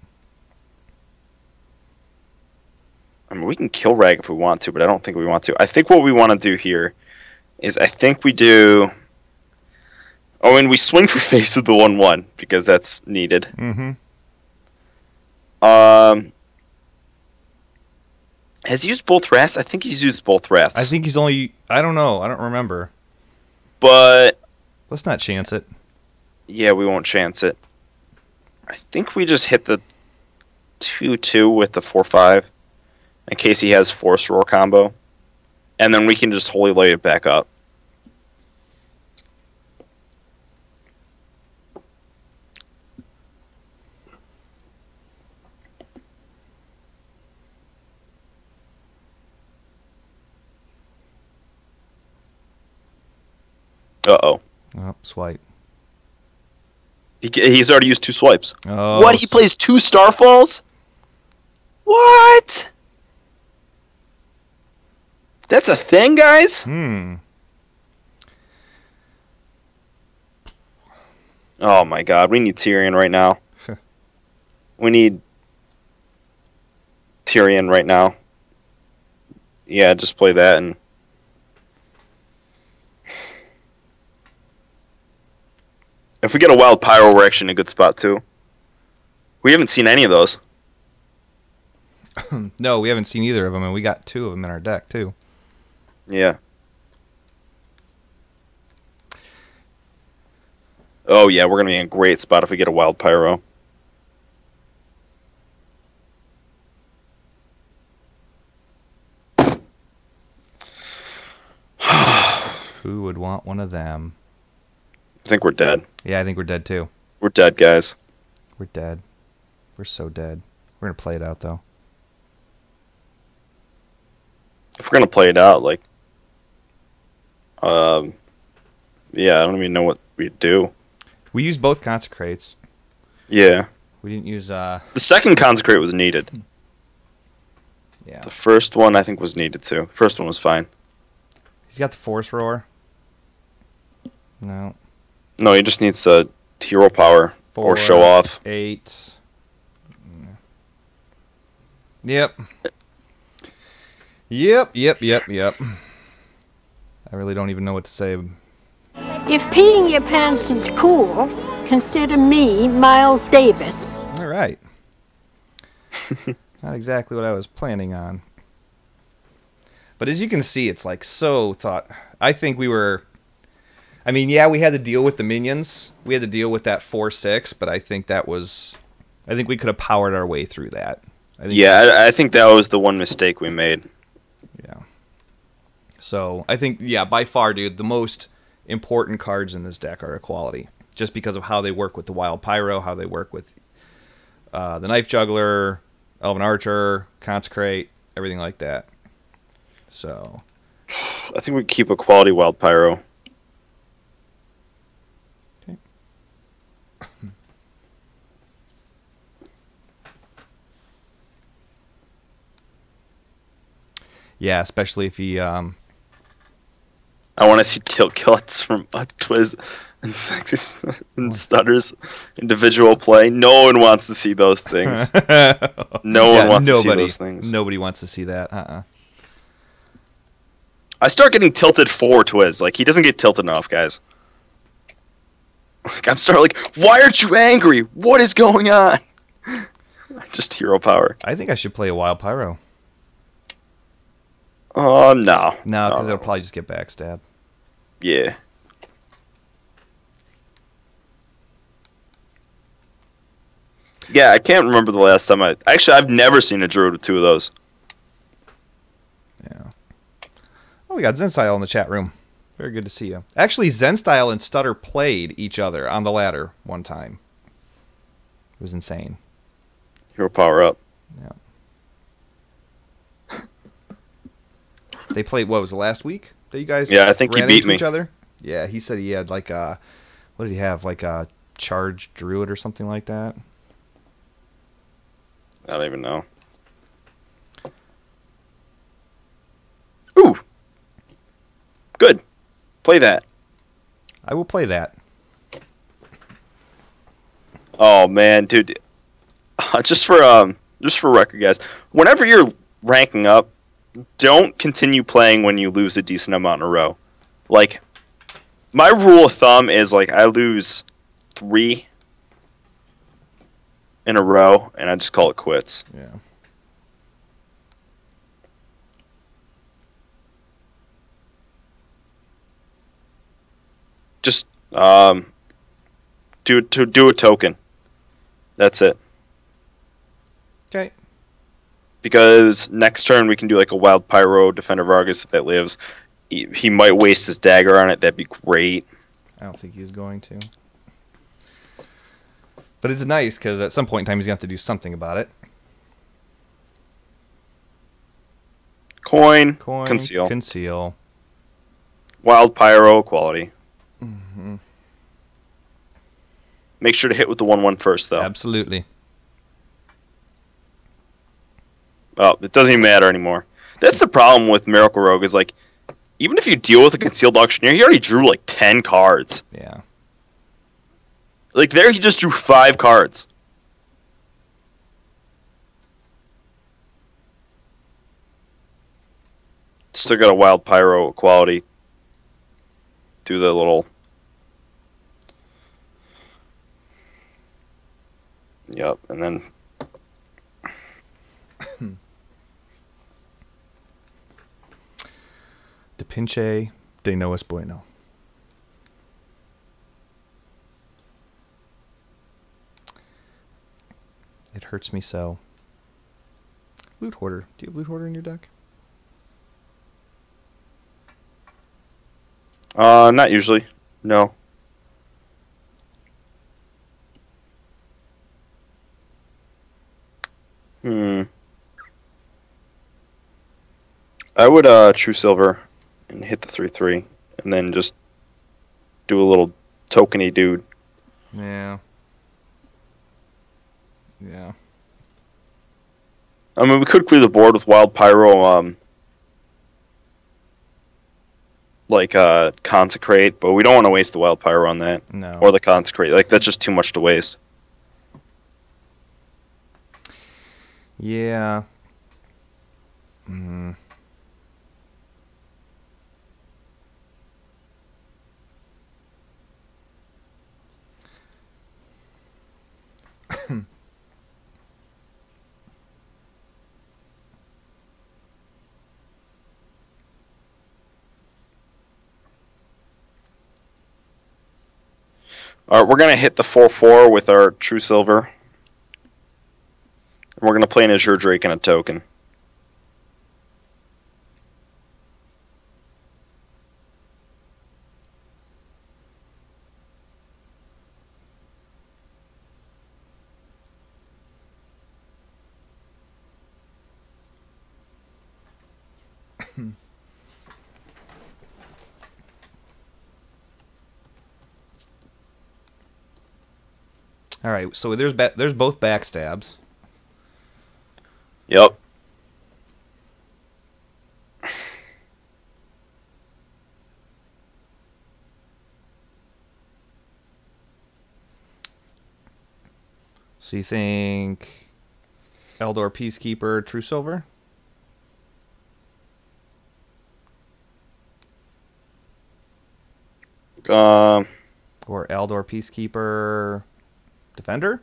I mean, we can kill Rag if we want to, but I don't think we want to. I think what we want to do here is I think we do... Oh, and we swing for face with the 1/1 because that's needed. Mm-hmm. Has he used both Wraths? I think he's used both Wraths. I think he's only... I don't know. I don't remember. But... Let's not chance it. Yeah, we won't chance it. I think we just hit the 2/2 with the 4/5 in case he has Force Roar combo. And then we can just Holy Light it back up. Uh-oh. Oh, swipe. He's already used 2 swipes. Oh, What? He plays 2 Starfalls? What? That's a thing, guys? Oh my god, we need Tyrion right now. We need Tyrion right now. Yeah, just play that and... If we get a Wild Pyro, we're actually in a good spot too. We haven't seen any of those. No, we haven't seen either of them, and we got 2 of them in our deck, too. Yeah. Oh yeah, we're gonna be in a great spot if we get a wild pyro. Who would want one of them? I think we're dead. Yeah, I think we're dead too. We're dead, guys. We're dead. We're so dead. We're gonna play it out though. If we're gonna play it out, like, yeah, I don't even know what we do. We used both consecrates. Yeah. We didn't use The second consecrate was needed. Yeah. The first one I think was needed too. First one was fine. He's got the force roar. No. No, he just needs the hero power 4, or show off. 8. Yep. Yep. I really don't even know what to say. If peeing your pants is cool, consider me Miles Davis. All right. Not exactly what I was planning on. But as you can see, it's like so thought. I think we were... I mean, yeah, we had to deal with the minions. We had to deal with that 4-6, but I think that was... I think we could have powered our way through that. I think that was the one mistake we made. Yeah. So, I think, yeah, by far, dude, the most important cards in this deck are equality. Just because of how they work with the Wild Pyro, how they work with the Knife Juggler, Elven Archer, Consecrate, everything like that. So... I think we keep a quality Wild Pyro. Okay. Yeah, especially if he... I want to see tilt kills from Twiz and Sexy and Stutter's individual play. No one wants to see those things. No one wants to see those things. Nobody wants to see that. I start getting tilted for Twiz. Like, he doesn't get tilted enough, guys. Like, I'm starting like, why aren't you angry? What is going on? Just hero power. I think I should play a Wild Pyro. Oh, no. No, because it'll probably just get backstab. Yeah. Yeah, I can't remember the last time Actually, I've never seen a Druid with 2 of those. Yeah. Oh, we got Zenstyle in the chat room. Very good to see you. Actually, Zenstyle and Stutter played each other on the ladder one time. It was insane. Hero power up. Yeah. They played, what was it, last week that you guys I think he ran beat into me. each other? Yeah, he said he had like a, what did he have, like a charged druid or something like that? I don't even know. Ooh! Good. Play that. I will play that. Oh man, dude. Just for record, guys. Whenever you're ranking up, don't continue playing when you lose a decent amount in a row. Like, my rule of thumb is like I lose 3 in a row, and I just call it quits. Yeah. Just do a token. That's it. Okay. Because next turn we can do like a Wild Pyro, Defender of Argus if that lives. He might waste his dagger on it. That'd be great. I don't think he's going to. But it's nice because at some point in time he's going to have to do something about it. Coin, conceal. Conceal. Wild Pyro, quality. Mm-hmm. Make sure to hit with the 1/1 first, though. Absolutely. Oh, it doesn't even matter anymore. That's the problem with Miracle Rogue is, like, even if you deal with a Concealed Auctioneer, he already drew, like, 10 cards. Yeah. Like, there he just drew 5 cards. Still got a Wild Pyro quality. Do the little... Yep, and then... De Pinche de no es bueno. It hurts me so. Loot Hoarder. Do you have Loot Hoarder in your deck? Not usually. No. I would True Silver and hit the 3/3, and then just do a little tokeny dude. Yeah. Yeah. I mean, we could clear the board with Wild Pyro, Consecrate, but we don't want to waste the Wild Pyro on that. No. Or the Consecrate. Like, that's just too much to waste. Yeah. Alright, we're going to hit the 4/4 with our True Silver. And we're going to play an Azure Drake and a token. All right, so there's both backstabs. Yep. So you think Eldor Peacekeeper, True Silver? Or Eldor Peacekeeper, Defender?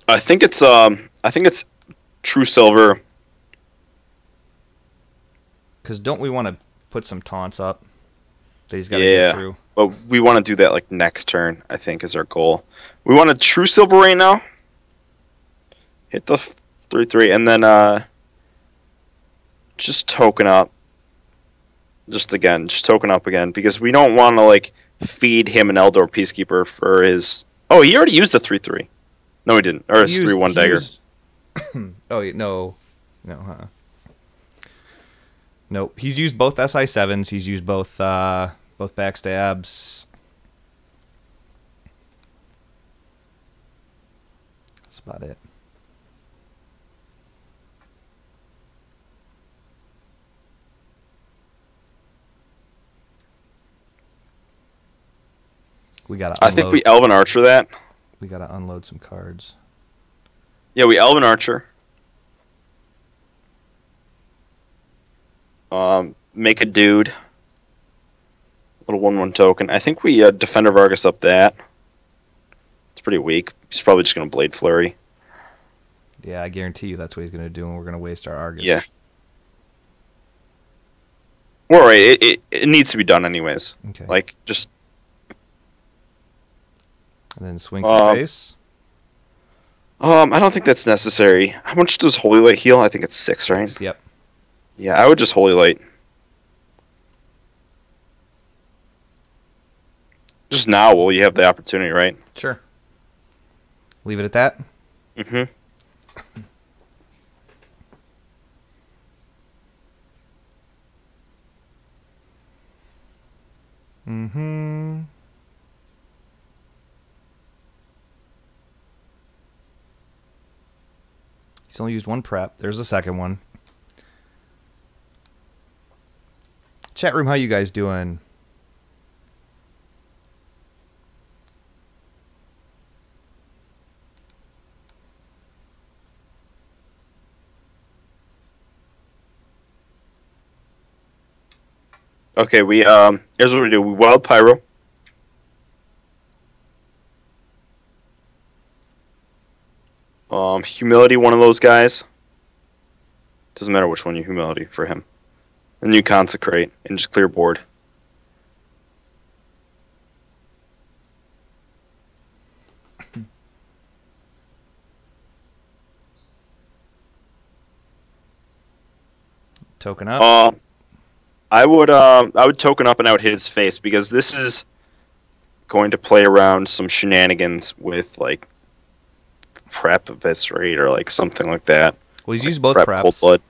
I think it's True Silver. Because don't we want to put some taunts up that he's got to Yeah. get through? But we want to do that like next turn, I think, is our goal. We want a True Silver right now. Hit the 3/3, and then just token up. Just token up again, because we don't want to like feed him an Eldor Peacekeeper for his. Oh, he already used the 3/3. No, he didn't. Or his 3/1 dagger. Oh no, huh? Nope. He's used both SI7s. He's used both backstabs. That's about it. We gotta. I think we Elven Archer that. We gotta unload some cards. Yeah, we Elven Archer. Make a dude. Little 1/1 token. I think we Defender Vargas up that. It's pretty weak. He's probably just gonna Blade Flurry. Yeah, I guarantee you that's what he's gonna do, and we're gonna waste our Argus. Yeah. Well, right. It needs to be done anyways. Okay. Like just. And then swing for face. I don't think that's necessary. How much does Holy Light heal? I think it's 6, right? Yep. Yeah, I would just Holy Light. Just now while you have the opportunity, right? Sure. Leave it at that. Mm-hmm. Mm-hmm. He's only used one prep. There's the second one. Chat room, how you guys doing? Okay, here's what we do. We Wild Pyro. Humility, one of those guys. Doesn't matter which one you Humility for him. Then you Consecrate and just clear board. Token up. I would token up and I would hit his face because this is going to play around some shenanigans with like prep eviscerate or like something like that. Well, he's like used both prep, preps. Cold blood.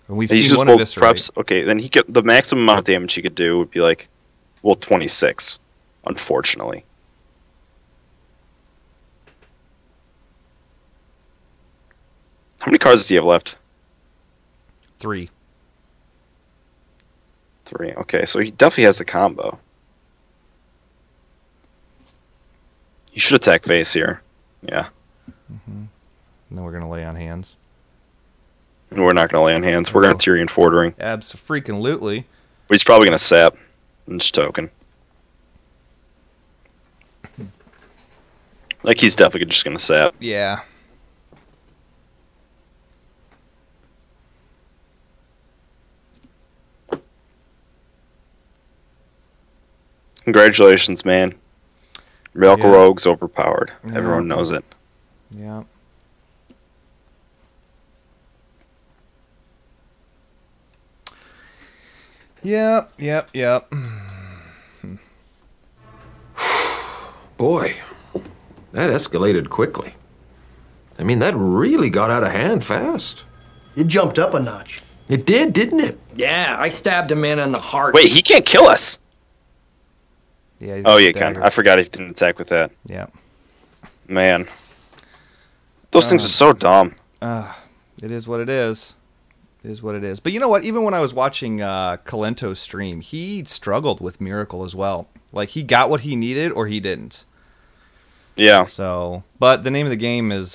And we've He seen uses one both eviscerate. preps. Okay, then the maximum amount of damage he could do would be like, well, 26. Unfortunately. How many cards does he have left? 3. 3. Okay, so he definitely has the combo. He should attack face here. Yeah. Mm-hmm. Then we're gonna lay on hands. We're not going to lay on hands. We're going to Tyrion Fordering. Abso-freaking-lutely. But he's probably going to sap. And just token. Like, he's definitely just going to sap. Yeah. Congratulations, man. Milk Yeah. Rogue's overpowered. Yeah. Everyone knows it. Yeah. Yep. Boy, that escalated quickly. I mean, that really got out of hand fast. It jumped up a notch. It did, didn't it? Yeah, I stabbed a man in the heart. Wait, he can't kill us! Yeah. he's Oh, got yeah, a he can. dagger. I forgot he didn't attack with that. Yeah. Man. Those things are so dumb. It is what it is. It is what it is. But you know what? Even when I was watching Kolento's stream, he struggled with Miracle as well. Like, he got what he needed or he didn't. Yeah. So, but the name of the game is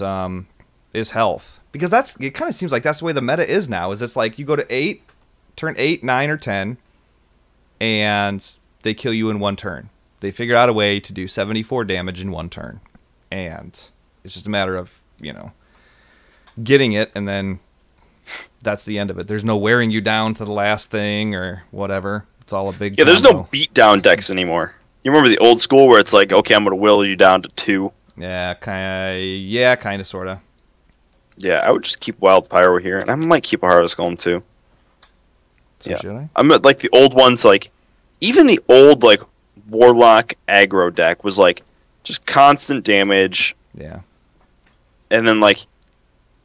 health. Because it kind of seems like that's the way the meta is now. Is it's like you go to 8, turn 8, 9, or 10, and they kill you in one turn. They figure out a way to do 74 damage in one turn. And it's just a matter of, getting it, and then that's the end of it. There's no wearing you down to the last thing or whatever. It's all a big Yeah, there's no combo. beatdown decks anymore. You remember the old school where it's like, okay, I'm going to will you down to 2? Yeah, kind of, sort of. Yeah, I would just keep Wild Pyro here, and I might keep a Harvest Golem too. So Yeah. should I? I'm at, like, the old ones, like, even the old, like, Warlock aggro deck was, like, just constant damage, Yeah. and then, like,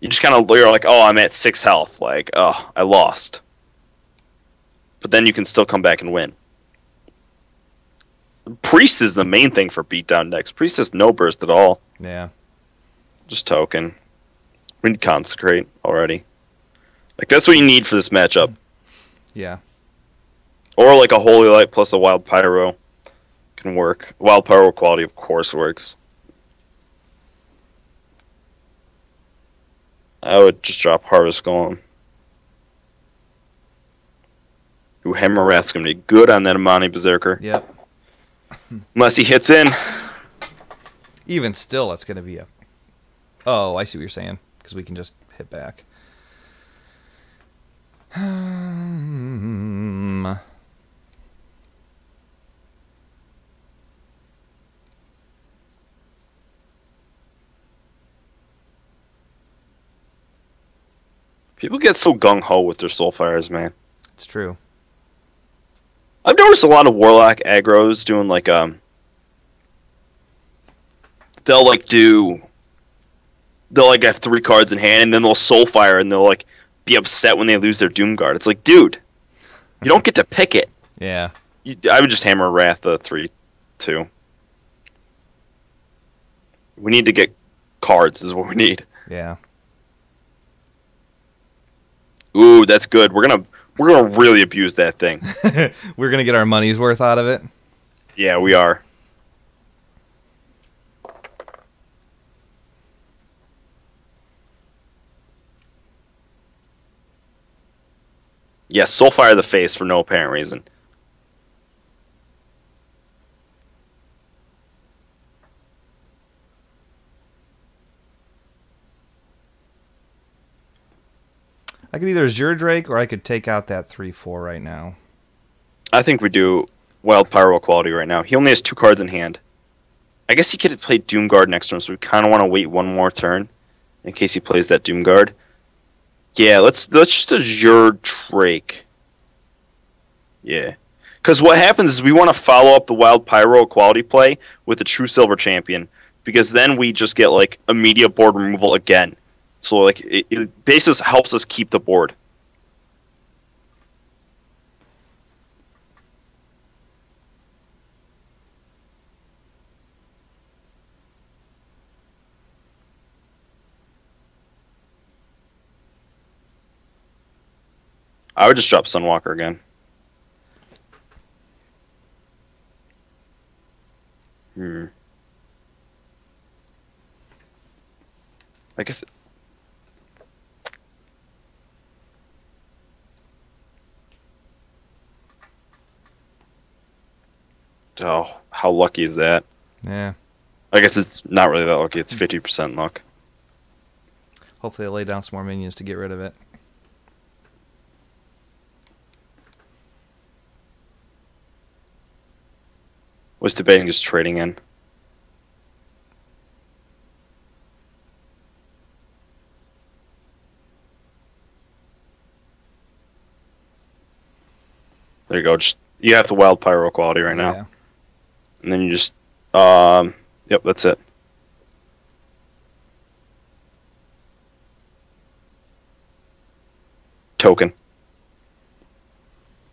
you just kind of, you're like, oh, I'm at 6 health. Like, oh, I lost. But then you can still come back and win. Priest is the main thing for beatdown decks. Priest has no burst at all. Yeah. Just token. We need Consecrate already. Like, that's what you need for this matchup. Yeah. Or, like, a Holy Light plus a Wild Pyro can work. Wild Pyro quality, of course, works. I would just drop Harvest Golem. Ooh, Hammer Wrath's going to be good on that Amani Berserker. Yep. Unless he hits in. Even still, that's going to be a... Oh, I see what you're saying. Because we can just hit back. People get so gung-ho with their Soulfires, man. It's true. I've noticed a lot of Warlock aggros doing, like, they'll, like, have 3 cards in hand, and then they'll Soulfire, and they'll, like, be upset when they lose their Doomguard. It's like, dude, you don't get to pick it. Yeah. I would just Hammer Wrath the 3/2. We need to get cards, is what we need. Yeah. Ooh, that's good. We're gonna really abuse that thing. We're going to get our money's worth out of it. Yeah, we are. Yeah, Soulfire the face for no apparent reason. I could either Azure Drake or I could take out that 3/4 right now. I think we do Wild Pyro quality right now. He only has 2 cards in hand. I guess he could play Doomguard next turn, so we kind of want to wait one more turn in case he plays that Doomguard. Yeah, let's just Azure Drake. Yeah. Because what happens is we want to follow up the Wild Pyro quality play with the True Silver Champion, because then we just get like immediate board removal again. So like it basically helps us keep the board. I would just drop Sunwalker again. I guess. Oh, how lucky is that? Yeah. I guess it's not really that lucky. It's 50% luck. Hopefully they lay down some more minions to get rid of it. Was debating just trading in. There you go. Just you have the Wild Pyro quality right now. Yeah. And then you just yep, that's it. Token.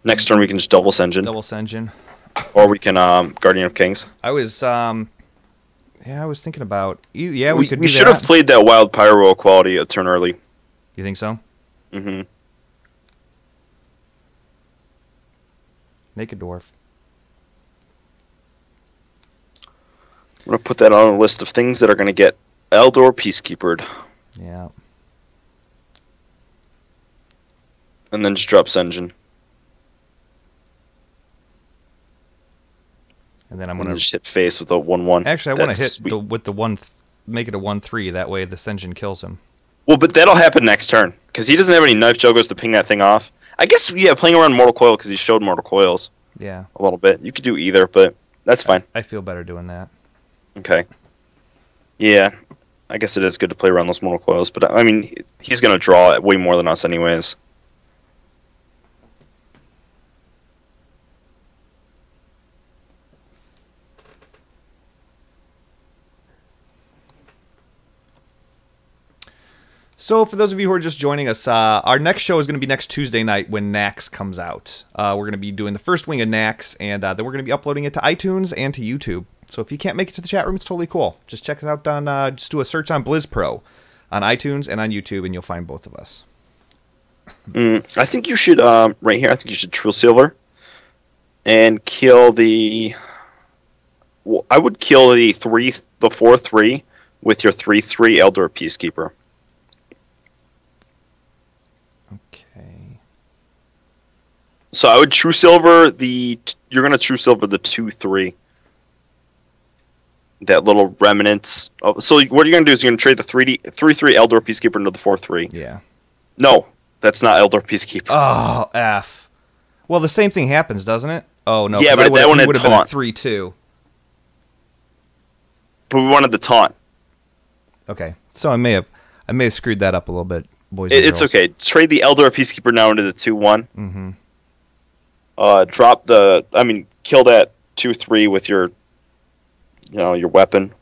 Next turn we can just double Senjin. Double Senjin. Or we can Guardian of Kings. I was yeah, I was thinking about yeah, we could do we should have played that Wild Pyro quality a turn early. You think so? Mm-hmm. Naked Dwarf. I'm gonna put that on a list of things that are gonna get Eldor Peacekeepered. Yeah. And then just drop Senjin. And then I'm And gonna just hit face with a 1/1. actually I want to hit sweet. with the one, make it a 1/3. That way the Senjin kills him. Well, but that'll happen next turn because he doesn't have any knife juggles to ping that thing off. I guess yeah, playing around Mortal Coil because he showed Mortal Coils Yeah. a little bit. You could do either, but that's fine. I feel better doing that. Okay. Yeah, I guess it is good to play around those Mortal Coils, but I mean he's gonna draw way more than us anyways. So, for those of you who are just joining us, our next show is going to be next Tuesday night when Naxx comes out. We're going to be doing the first wing of Naxx, and then we're going to be uploading it to iTunes and to YouTube. So, if you can't make it to the chat room, it's totally cool. Just check us out on, just do a search on Blizz Pro on iTunes and on YouTube, and you'll find both of us. I think you should right here. I think you should True Silver and kill the. Well, I would kill the 4/3 with your 3/3 Eldor Peacekeeper. Okay. So I would True Silver the. You're gonna True Silver the 2/3. That little remnants. So what you're gonna do is you're gonna trade the 3/3 Eldor Peacekeeper into the 4/3. Yeah. No, that's not Eldor Peacekeeper. Oh, F. Well, the same thing happens, doesn't it? Oh, no. Yeah, 'cause but that one had would have been a taunt. 3/2. But we wanted the taunt. Okay. So I may have screwed that up a little bit, boys. It's okay. Trade the Eldor Peacekeeper now into the 2/1. Mm-hmm. Drop the. I mean, kill that 2/3 with your. You know, your weapon.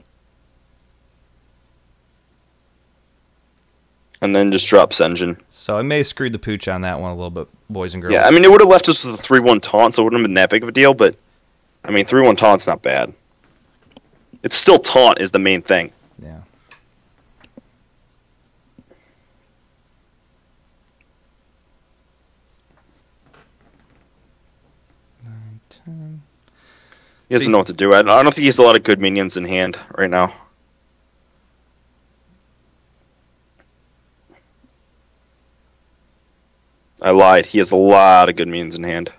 And then just drop Senjin. So I may have screwed the pooch on that one a little bit, boys and girls. Yeah, I mean, it would have left us with a 3/1 taunt, so it wouldn't have been that big of a deal, but, I mean, 3/1 taunt's not bad. It's still taunt is the main thing. Yeah. Nine, 10. He doesn't know what to do. I don't think he has a lot of good minions in hand right now. I lied. He has a lot of good minions in hand.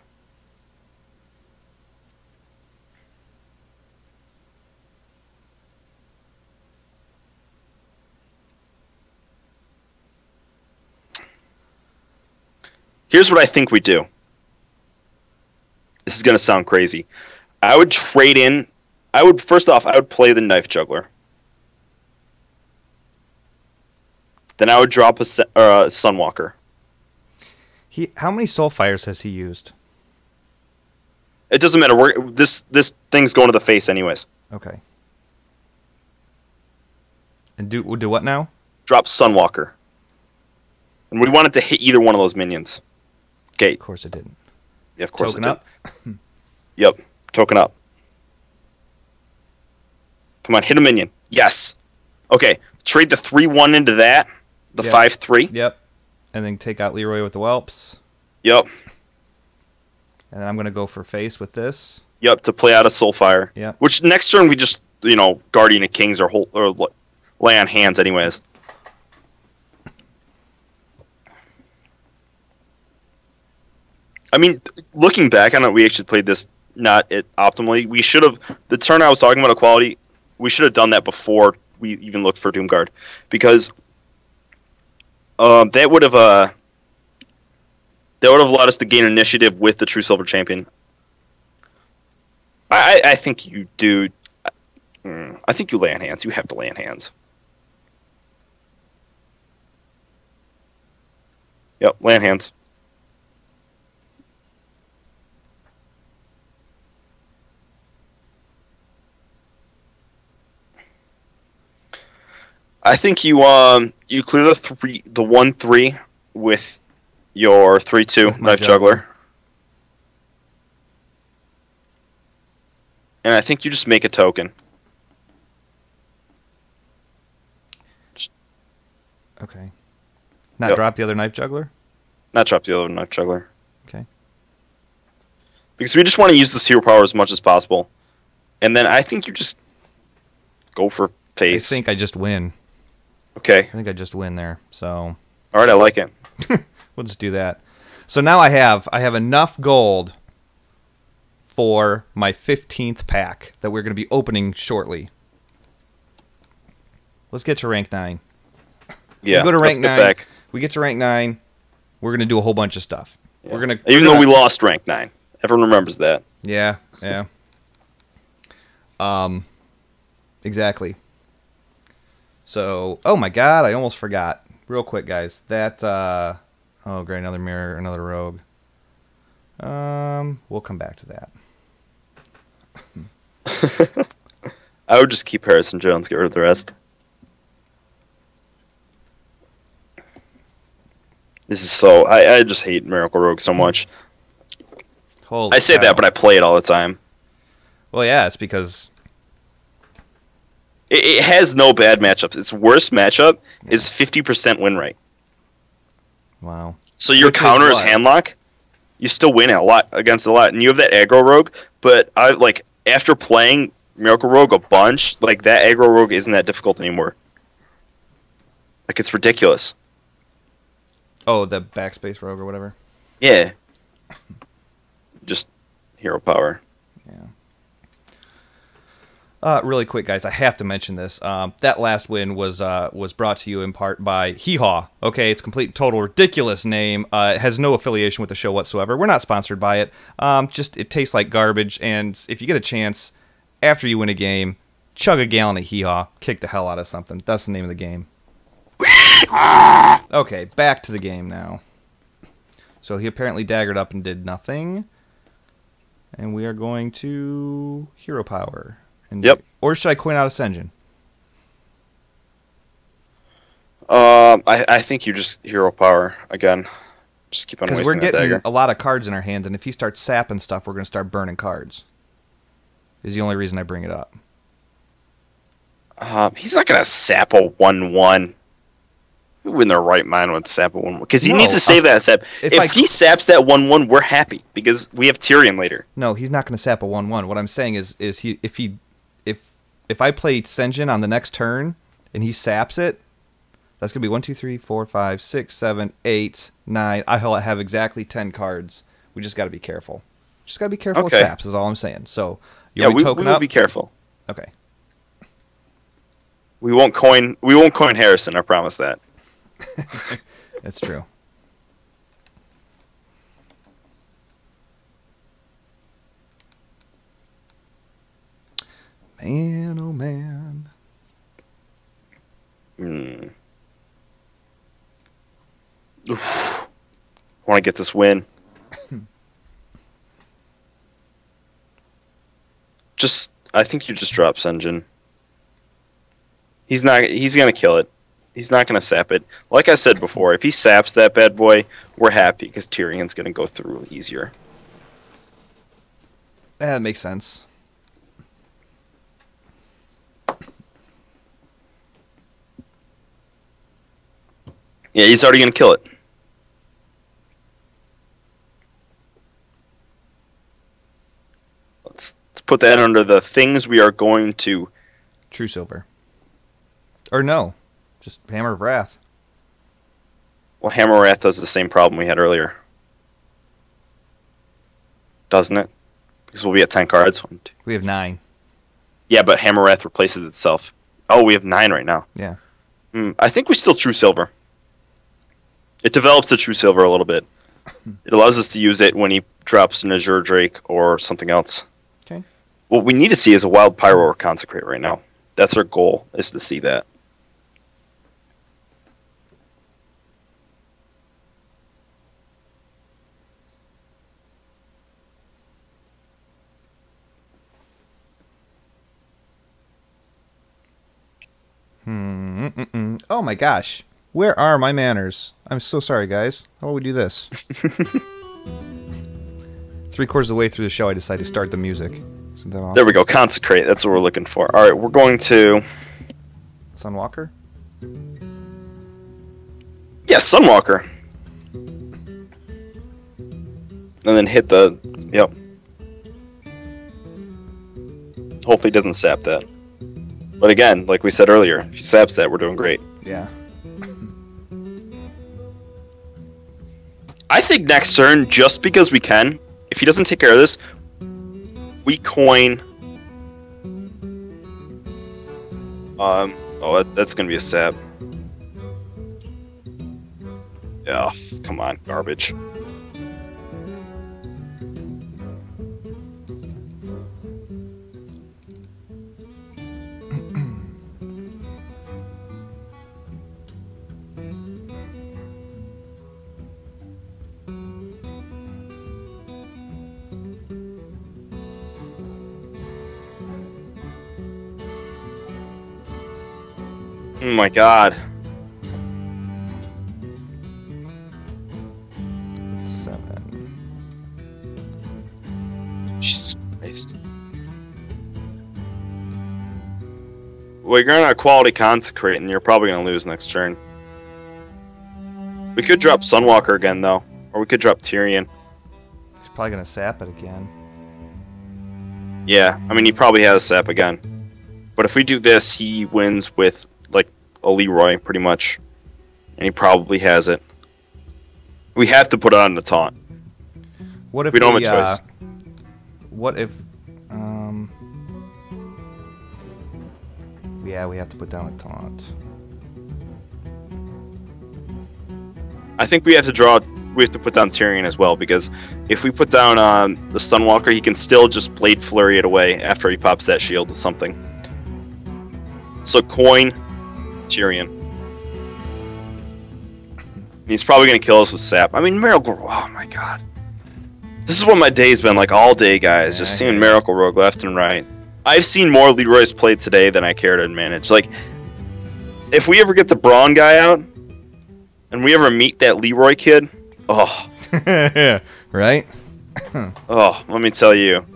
Here's what I think we do. This is going to sound crazy. I would trade in. First off, I would play the Knife Juggler. Then I would drop a Sunwalker. How many Soulfires has he used? It doesn't matter. This thing's going to the face anyways. Okay. And do what now? Drop Sunwalker. And we want it to hit either one of those minions. Okay. Of course it didn't. Yeah, of course Token it up? did. Yep. Token up. Come on, hit a minion. Yes. Okay. Trade the 3/1 into that. The 5/3. Yep. And then take out Leroy with the whelps. Yep. And then I'm going to go for face with this. Yep, to play out a Soulfire. Yep. Which next turn we just, Guardian of Kings or lay on hands anyways. I mean, looking back on it, we actually played this not optimally. We should have, the turn I was talking about equality, we should have done that before we even looked for Doomguard. Because that would have allowed us to gain initiative with the True Silver Champion. I think you do. I think you lay on hands. You have to lay on hands. Yep, lay on hands. I think you clear the 1/3 with your 3/2 Knife Juggler. And I think you just make a token. Okay. Not drop the other Knife Juggler? Not drop the other Knife Juggler. Okay. Because we just want to use this hero power as much as possible. And then I think you just go for face. I think I just win. Okay. I think I just win there. So. All right, I like it. We'll just do that. So now I have enough gold for my 15th pack that we're going to be opening shortly. Let's get to rank 9. Yeah. We go to rank 9. Back. We get to rank 9. We're going to do a whole bunch of stuff. Yeah. We're going to Even though we lost rank 9. Everyone remembers that. Yeah. Yeah. Exactly. So, oh my god, I almost forgot. Real quick, guys. That, oh great, another mirror, another rogue. We'll come back to that. I would just keep Harrison Jones, get rid of the rest. This is so, I just hate Miracle Rogue so much. Holy I say cow. that, but I play it all the time. Well, yeah, it's because It has no bad matchups. Its worst matchup is 50% win rate. wow. So your Which is counter is what? handlock. You still win against a lot, and you have that aggro rogue. But after playing Miracle Rogue a bunch, that aggro rogue isn't that difficult anymore. It's ridiculous. Oh, the backspace rogue or whatever. Yeah. Just hero power. Really quick, guys, I have to mention this. That last win was brought to you in part by Hee Haw. Okay, it's complete, total, ridiculous name. It has no affiliation with the show whatsoever. We're not sponsored by it. Just it tastes like garbage. And if you get a chance after you win a game, chug a gallon of Hee Haw, kick the hell out of something. That's the name of the game. Okay, back to the game now. So he apparently daggered up and did nothing. And we are going to hero power. Yep. Or should I coin out Ascension? I think you just hero power again. Just keep on Because wasting we're that getting dagger. a lot of cards in our hands, and if he starts sapping stuff, we're going to start burning cards. Is the only reason I bring it up. He's not gonna sap a 1/1. Who in their right mind would sap a 1/1? Because he needs to save that sap. If he saps that 1/1, we're happy because we have Tyrion later. No, he's not going to sap a 1/1. What I'm saying is if I play Senjin on the next turn and he saps it, that's going to be 1, 2, 3, 4, 5, 6, 7, 8, 9. I'll have exactly 10 cards. We just got to be careful. Just got to be careful with saps is all I'm saying. So, we will be careful. Okay. We won't coin Harrison, I promise that. That's true. Man, oh man. Oof. I want to get this win. I think you just drop Senjin. He's gonna kill it. He's not gonna sap it. Like I said before, if he saps that bad boy, we're happy because Tyrion's gonna go through easier. That makes sense. Yeah, he's already gonna kill it. Let's put that under the things we are going to. True Silver. Or no, just Hammer of Wrath. Well, Hammer Wrath does the same problem we had earlier, doesn't it? Because we'll be at 10 cards. We have 9. Yeah, but Hammer Wrath replaces itself. Oh, we have 9 right now. Yeah. I think we still True Silver. It develops the True Silver a little bit. It allows us to use it when he drops an Azure Drake or something else. Okay. What we need to see is a Wild Pyro or Consecrate right now. That's our goal, is to see that. Oh my gosh. Where are my manners? I'm so sorry, guys. How about we do this? 3/4 of the way through the show, I decided to start the music. Isn't that awesome? There we go. Consecrate. That's what we're looking for. All right, we're going to... Sunwalker? Yeah, Sunwalker. And then hit the... Yep. Hopefully it doesn't sap that. But again, like we said earlier, if he saps that, we're doing great. Yeah. I think next turn, just because we can, if he doesn't take care of this, we coin... Oh, that's going to be a sap. Yeah, come on, garbage. Oh my god. 7. Jesus Christ. Well, you're gonna quality consecrate, and you're probably gonna lose next turn. We could drop Sunwalker again, though, or we could drop Tyrion. He's probably gonna sap it again. Yeah, I mean he probably has sap again. But if we do this, he wins with like a Leroy, pretty much, and he probably has it. We have to put it on the taunt. What if we don't have a choice? What if? Yeah, we have to put down a taunt. I think we have to draw. We have to put down Tyrion as well, because if we put down the Sunwalker, he can still just Blade Flurry it away after he pops that shield with something. So coin Tyrion. He's probably going to kill us with Sap. I mean, Miracle Rogue. Oh my god. This is what my day's been like all day, guys. Just seeing Miracle Rogue left and right. I've seen more Leroy's played today than I care to manage. Like, if we ever get the Braun guy out, and we ever meet that Leroy kid, oh. Right? Oh, let me tell you.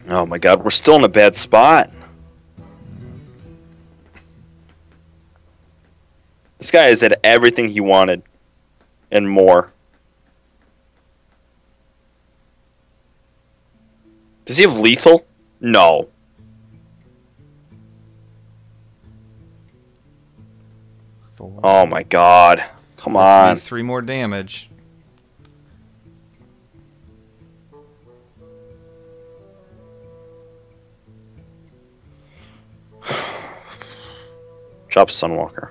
Oh my god, we're still in a bad spot. This guy has had everything he wanted and more. Does he have lethal? No. Oh my god. Come on. 3 more damage. Drop Sunwalker.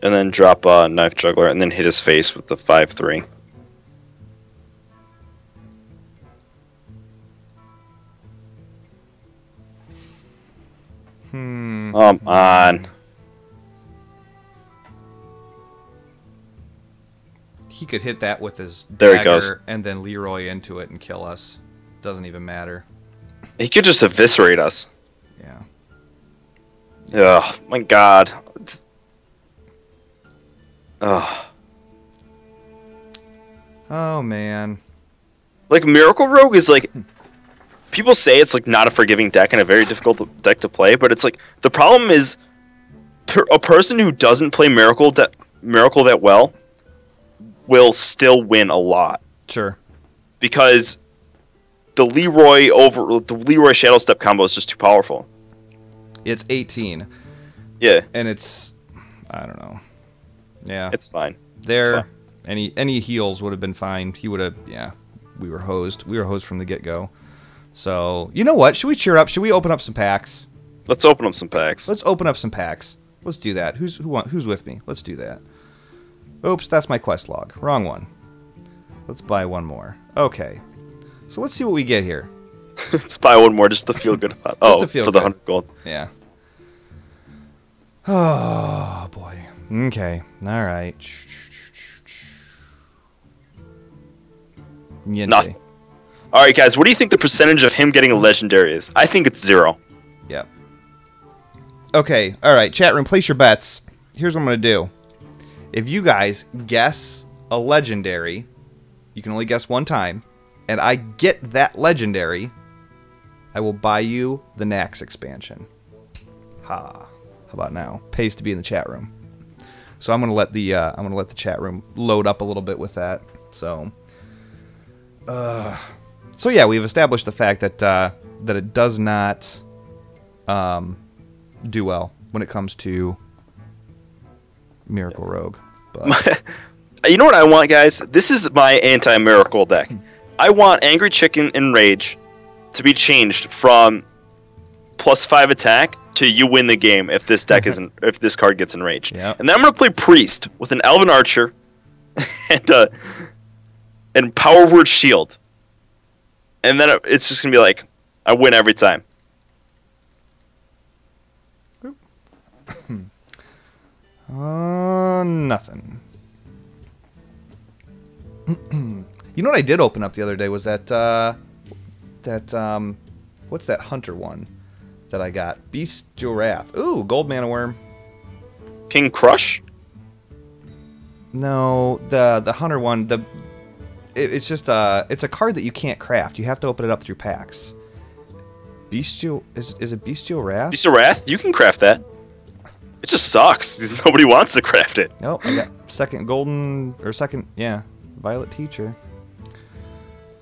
And then drop Knife Juggler, and then hit his face with the 5/3. Come on. He could hit that with his There he dagger goes. and then Leroy into it and kill us. Doesn't even matter. He could just eviscerate us. Yeah. Ugh, my god. Ugh. Oh, man. Like, Miracle Rogue is like... People say it's like not a forgiving deck and a very difficult deck to play, but it's like... The problem is... A person who doesn't play Miracle that well will still win a lot. Sure. Because the Leroy Shadow Step combo is just too powerful. It's 18. Yeah. And it's... I don't know. Yeah. It's fine. There... It's fine. Any heals would have been fine. He would have... Yeah. We were hosed. We were hosed from the get-go. So, you know what? Should we cheer up? Should we open up some packs? Let's open up some packs. Let's open up some packs. Let's do that. Who's with me? Let's do that. Oops, that's my quest log. Wrong one. Let's buy one more. Okay. So let's see what we get here. Let's buy one more just to feel good about it. Oh, to feel for the good. 100 gold. Yeah. Oh, boy. Okay. All right. Nothing. All right, guys. What do you think the percentage of him getting a legendary is? I think it's 0. Yep. Okay. All right. Chat room, place your bets. Here's what I'm going to do. If you guys guess a legendary, you can only guess one time, and I get that legendary, I will buy you the Naxx expansion. Ha. How about now? Pays to be in the chat room. So I'm gonna let the chat room load up a little bit with that. So yeah, we've established the fact that that it does not do well when it comes to Miracle Rogue. But You know what I want, guys? This is my anti-miracle deck. I want Angry Chicken and Rage to be changed from +5 attack to you win the game if this deck isn't if this card gets enraged. Yep. And then I'm gonna play Priest with an Elven Archer and Power Word Shield. And then it's just gonna be like I win every time. Nothing. You know what I did open up the other day was that what's that hunter one that I got? Bestial Wrath. Ooh, gold mana worm. King Crush? No, the hunter one. It's just it's a card that you can't craft. You have to open it up through packs. Bestial is it Bestial Wrath? Bestial Wrath? You can craft that. It just sucks because nobody wants to craft it. Nope, I got second Violet Teacher.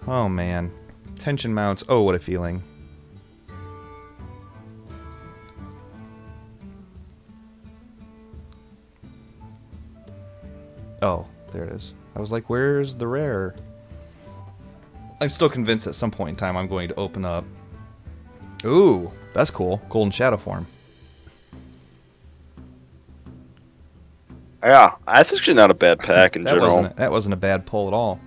Oh man. Tension mounts. Oh, what a feeling. Oh, there it is. I was like, where's the rare? I'm still convinced at some point in time I'm going to open up. Ooh, that's cool. Golden Shadow form. Yeah, that's actually not a bad pack in general. That wasn't a bad pull at all.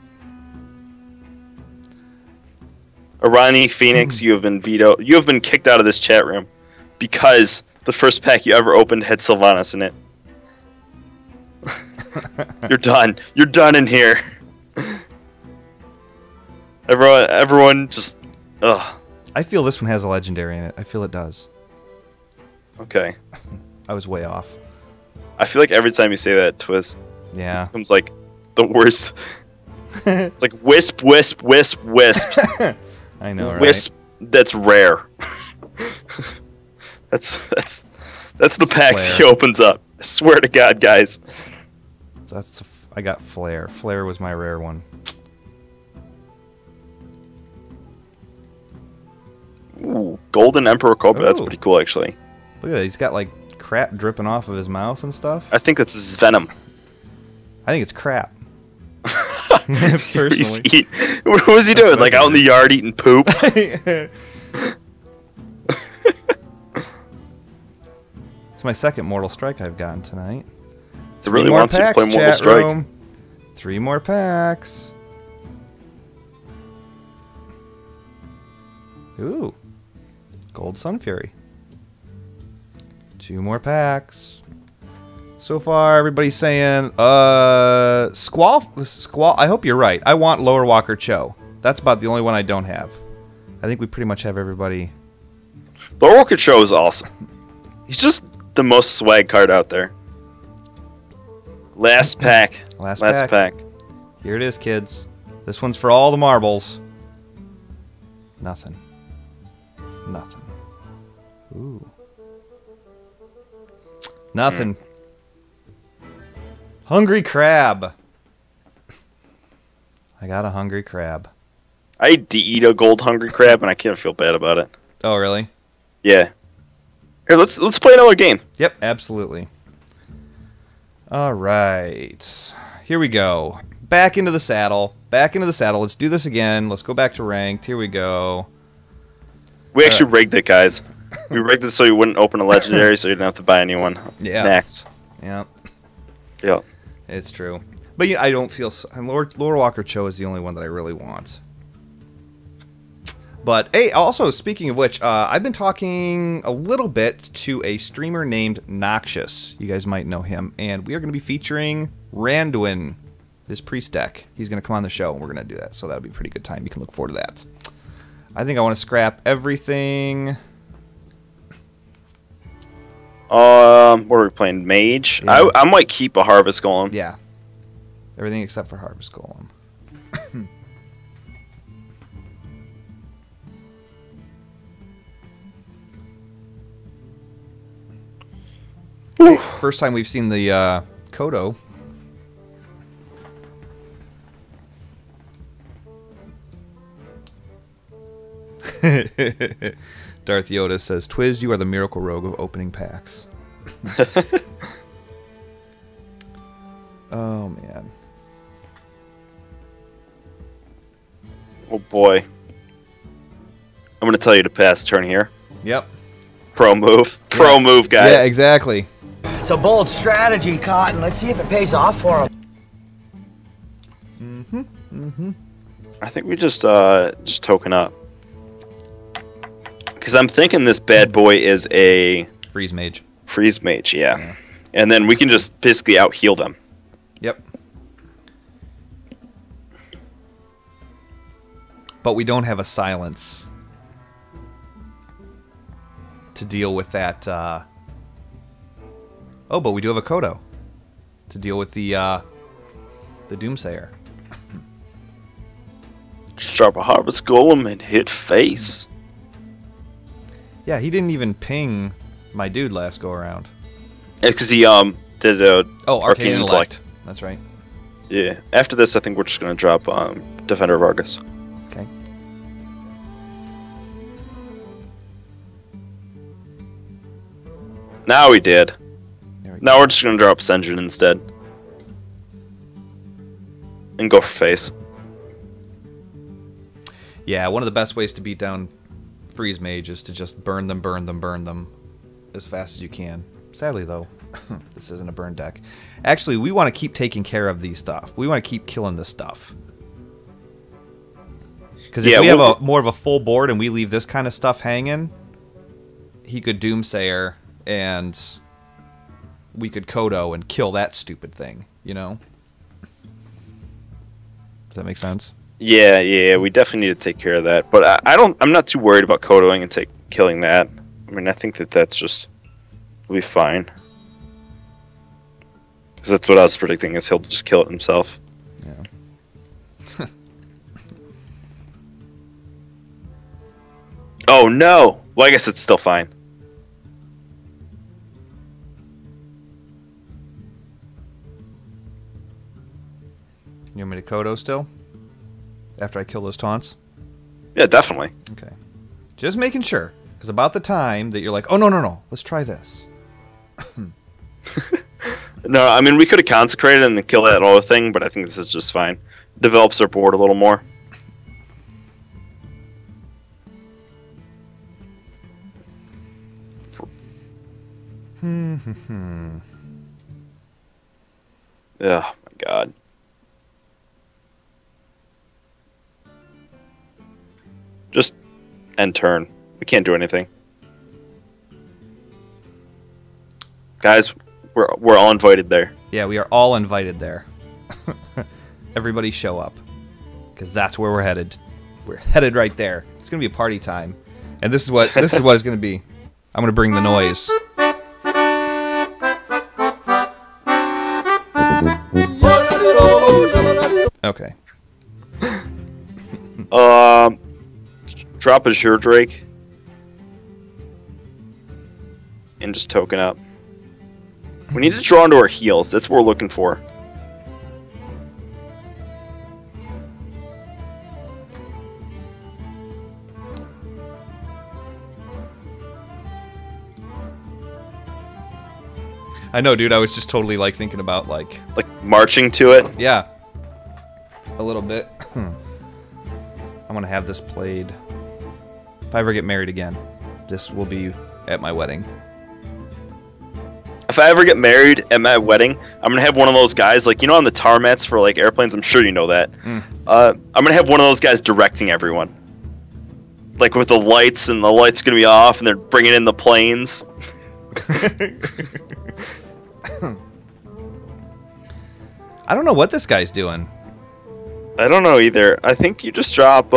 Arani Phoenix, you have been vetoed. You have been kicked out of this chat room because the first pack you ever opened had Sylvanas in it. You're done. You're done in here. Everyone, just ugh. I feel this one has a legendary in it. I feel it does. Okay. I was way off. I feel like every time you say that, Twiz, Yeah. it becomes like the worst. It's like wisp, wisp, wisp, wisp. I know, right? Wisp. That's rare. that's the packs he Flare. opens up. I swear to God, guys. I got Flare. Flare was my rare one. Ooh, Golden Emperor Cobra. That's Ooh. pretty cool, actually. Look at that. He's got like crap dripping off of his mouth and stuff. I think that's his venom. I think it's crap. He's Personally. what was he doing? what I Like out in the yard eating poop? It's my second Mortal Strike I've gotten tonight. It really wants you to play Mortal Strike. Room. 3 more packs. Ooh. Gold Sun Fury. 2 more packs. So far, everybody's saying, Squall. I hope you're right. I want Lower Walker Cho. That's about the only one I don't have. I think we pretty much have everybody. Lower Walker Cho is awesome. He's just the most swag card out there. Last pack. Last pack. Here it is, kids. This one's for all the marbles. Nothing. Nothing. Ooh. Nothing. Hungry crab. I got a hungry crab. I did eat a gold hungry crab, and I can't feel bad about it. Oh, really? Yeah. Here, let's play another game. Yep, absolutely. All right. Here we go. Back into the saddle. Back into the saddle. Let's do this again. Let's go back to ranked. Here we go. We actually rigged it, guys. We rigged it so you wouldn't open a legendary, so you didn't have to buy anyone. Yeah. Naxx. Yeah. Yeah. It's true. But I don't feel... Lord Walker Cho is the only one that I really want. But, hey, also, speaking of which, I've been talking a little bit to a streamer named Naxx. You guys might know him. And we are going to be featuring Randuin, his priest deck. He's going to come on the show, and we're going to do that. So that'll be a pretty good time. You can look forward to that. I think I want to scrap everything. What are we playing? Mage? Yeah. I might keep a Harvest Golem. Yeah. Everything except for Harvest Golem. Hey, first time we've seen the Kodo. Darth Yoda says, "Twiz, you are the miracle rogue of opening packs." Oh, man. Oh, boy. I'm going to tell you to pass turn here. Yep. Pro move. Pro move, guys. Yeah, exactly. It's a bold strategy, Cotton. Let's see if it pays off for him. I think we just token up. Because I'm thinking this bad boy is a... Freeze Mage. Freeze Mage, yeah. And then we can just basically out-heal them. Yep. But we don't have a silence to deal with that. Oh, but we do have a Kodo to deal with the Doomsayer. Sharp a Harvest Golem and hit face. Yeah, he didn't even ping my dude last go around. It's because he did Arcane Intellect. That's right. Yeah. After this, I think we're just gonna drop Defender of Argus. Okay. Now we did. There we go. Now we're just gonna drop Senjin instead. And go for face. Yeah, one of the best ways to beat down Freeze Mage is to just burn them as fast as you can. Sadly, though, this isn't a burn deck. Actually, we want to keep taking care of these stuff. We want to keep killing this stuff. Because if we have more of a full board and we leave this kind of stuff hanging, he could Doomsayer and we could Kodo and kill that stupid thing, you know? Does that make sense? Yeah, we definitely need to take care of that. But I'm not too worried about Kodoing and killing that. I mean, I think that's just will be fine. Because that's what I was predicting, is he'll just kill it himself. Yeah. Oh no! Well, I guess it's still fine. You want me to Kodo still? After I kill those taunts? Yeah, definitely. Okay. Just making sure. Because about the time that you're like, oh, no, let's try this. No, I mean, we could have consecrated and kill that other thing, but I think this is just fine. Develops our board a little more. my god. Just end turn. We can't do anything. Guys, we're all invited there. Yeah, we are all invited there. Everybody show up. Because that's where we're headed. We're headed right there. It's going to be a party time. And this is what it's going to be. I'm going to bring the noise. Okay. Drop a Sure Drake. And just token up. We need to draw into our heels. That's what we're looking for. I know, dude. I was just totally like thinking about like marching to it. Yeah. A little bit. I'm gonna have this played. If I ever get married again, this will be at my wedding. If I ever get married at my wedding, I'm gonna have one of those guys, like, you know, on the tar mats for like airplanes. I'm sure you know that. I'm gonna have one of those guys directing everyone, like with the lights, and the lights are gonna be off, and they're bringing in the planes. I don't know what this guy's doing. I don't know either. I think you just drop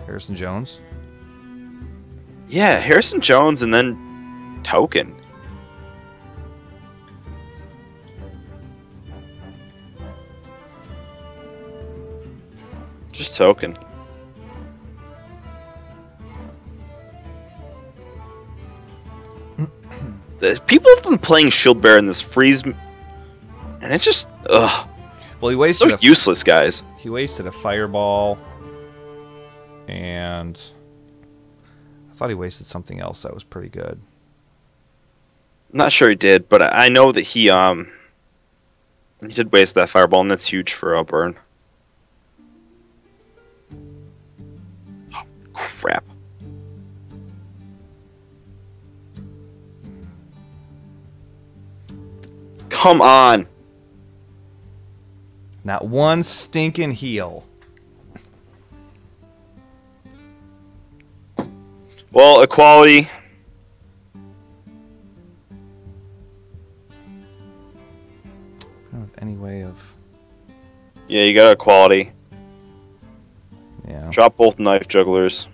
Harrison Jones. Yeah, Harrison Jones, and then token. Just token. People have been playing Shield Bearer in this freeze, and it's just ugh. Well, he wasted so useless, guys. He wasted a fireball, and I thought he wasted something else that was pretty good. I'm not sure he did, but I know that he did waste that fireball, and that's huge for a burn. Oh, crap. Come on. Not one stinking heal. Well, equality. I don't have any way of... Yeah, you got equality. Yeah. Drop both knife jugglers.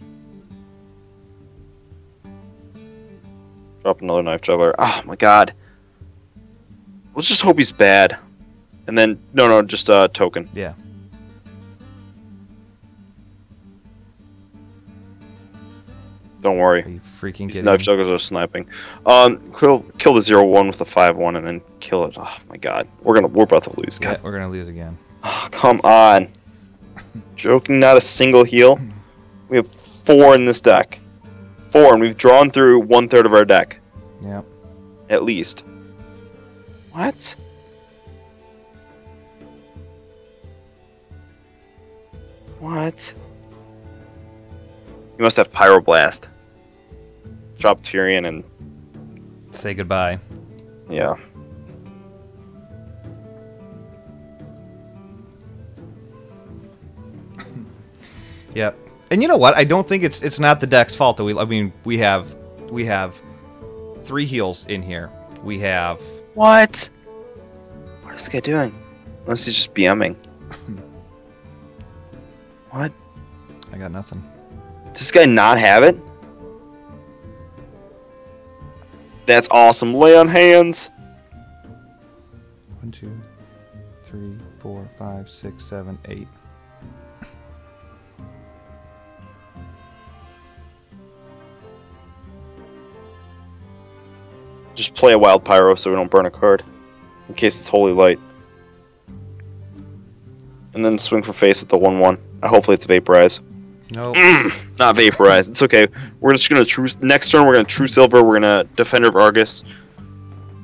Drop another knife juggler. Oh my god. Let's just hope he's bad. And then, no, just token. Yeah. Don't worry. Are you freaking These kidding knife me? jugglers are sniping. Kill the 0-1 with the 5-1 and then kill it. Oh my god. We're about to lose. Yeah, God. we're gonna lose again. Oh, come on. Joking, not a single heal. We have 4 in this deck. 4, and we've drawn through 1/3 of our deck. Yep. At least. What? What? You must have Pyroblast. Drop Tyrion and... Say goodbye. yeah. Yep. And you know what? I don't think it's not the deck's fault that we have 3 heals in here. We have... What? What is this guy doing? Unless he's just BMing. What? I got nothing. Does this guy not have it? That's awesome. Lay on hands. 1, 2, 3, 4, 5, 6, 7, 8. Just play a wild pyro so we don't burn a card. In case it's holy light. And then swing for face with the 1/1. Hopefully it's vaporize. Nope. Not vaporize. It's okay. We're just gonna next turn we're gonna True Silver, we're gonna Defender of Argus.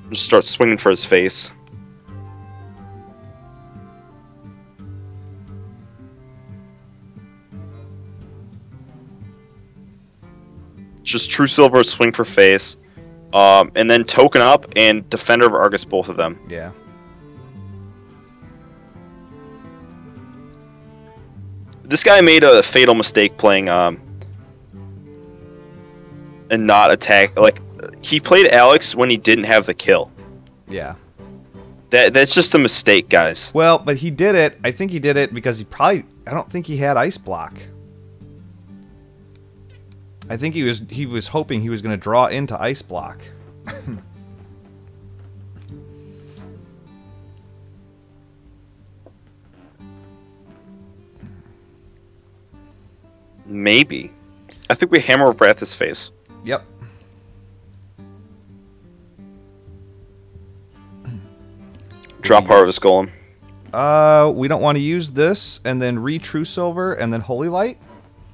Just start swinging for his face. Just True Silver, swing for face. and then token up and Defender of Argus, both of them. Yeah. This guy made a fatal mistake playing and not attack. Like, he played Alex when he didn't have the kill. Yeah. That's just a mistake, guys. Well, but he did it. I think he did it because I don't think he had ice block. I think he was hoping he was going to draw into ice block. Maybe. I think we hammer over at his face. Yep. Drop Harvest Golem. We don't want to use this and then True Silver and then Holy Light.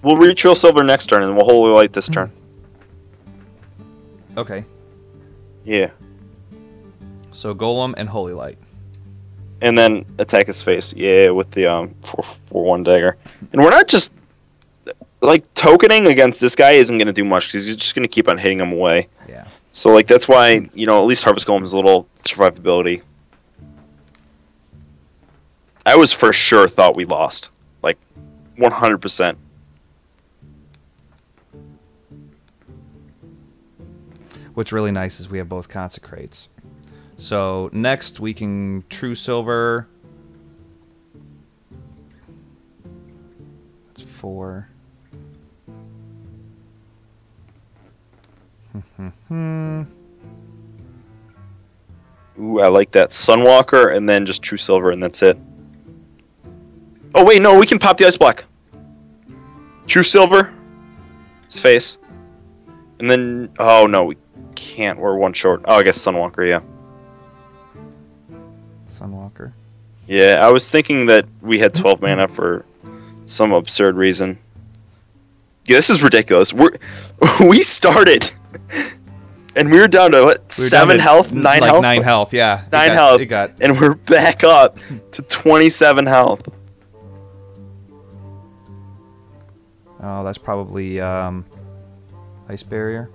We'll read True Silver next turn and we'll Holy Light this turn. Okay. Yeah. So Golem and Holy Light. And then attack his face. Yeah, with the 4/1 dagger. And we're not just like tokening against this guy isn't going to do much because he's just going to keep on hitting him away. Yeah. So like that's why, you know, at least Harvest Golem has a little survivability. I was for sure thought we lost. Like 100%. What's really nice is we have both Consecrates. So next we can True Silver. That's 4. Ooh, I like that. Sunwalker and then just True Silver and that's it. Oh wait, no, we can pop the ice block. True Silver. His face. And then, oh no, we can't. We're one short. Oh, I guess Sunwalker, yeah. Sunwalker. Yeah, I was thinking that we had 12 mana for some absurd reason. Yeah, this is ridiculous. We started, and we were down to what? 7 health, 9 like health, 9 health. Yeah, 9 health. And we're back up to 27 health. Oh, that's probably Ice Barrier.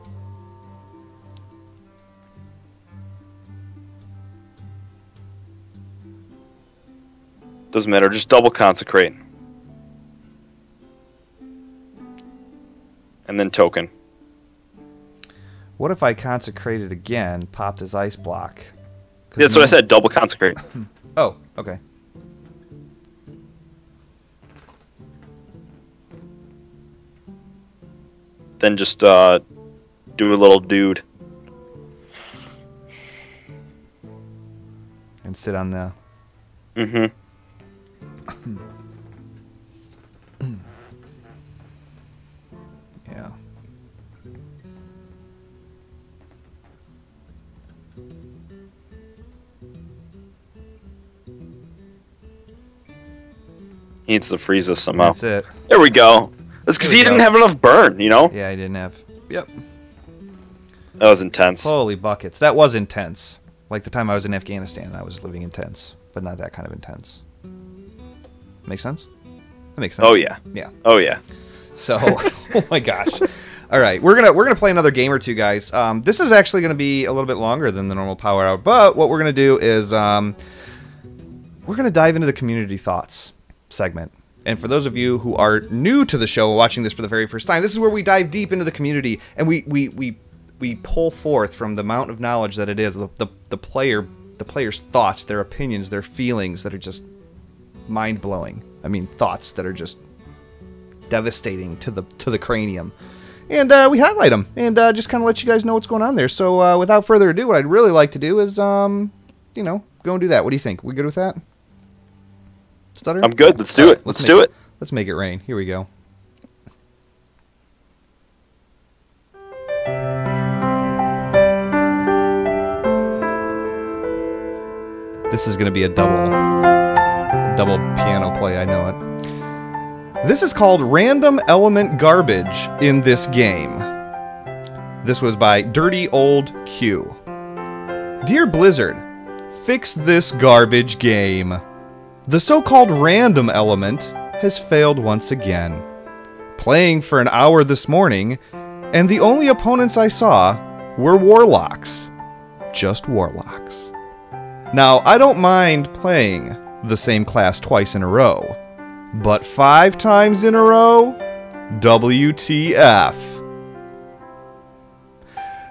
Doesn't matter. Just double consecrate, and then token. What if I consecrated again, popped his ice block? Yeah, that's what I said. Double consecrate. Oh, okay. Then just do a little dude. And sit on the... Mm-hmm. Yeah. He needs to freeze us somehow. That's it. There we go. That's because he didn't have enough burn, you know? Yeah, I didn't have... Yep. That was intense. Holy buckets. That was intense. Like the time I was in Afghanistan, I was living intense. But not that kind of intense. Make sense? That makes sense. Oh, yeah. Yeah. Oh, yeah. So, oh my gosh. All right, we're gonna play another game or two, guys. This is actually gonna be a little bit longer than the normal power hour, but what we're gonna do is we're gonna dive into the community thoughts segment. And for those of you who are new to the show, watching this for the very first time, this is where we dive deep into the community and we pull forth from the amount of knowledge that it is the player's thoughts, their opinions, their feelings that are just mind blowing. I mean, thoughts that are just devastating to the cranium. And we highlight them and just kind of let you guys know what's going on there. So without further ado, what I'd really like to do is, you know, go and do that. What do you think? We good with that? Stutter? I'm good. Let's do it. Let's do it. Let's make it rain. Here we go. This is going to be a double piano play. I know it. This is called Random Element Garbage in this game. This was by Dirty Old Q. Dear Blizzard, fix this garbage game. The so-called random element has failed once again. Playing for an hour this morning, and the only opponents I saw were warlocks. Just warlocks. Now, I don't mind playing the same class twice in a row, but 5 times in a row? WTF.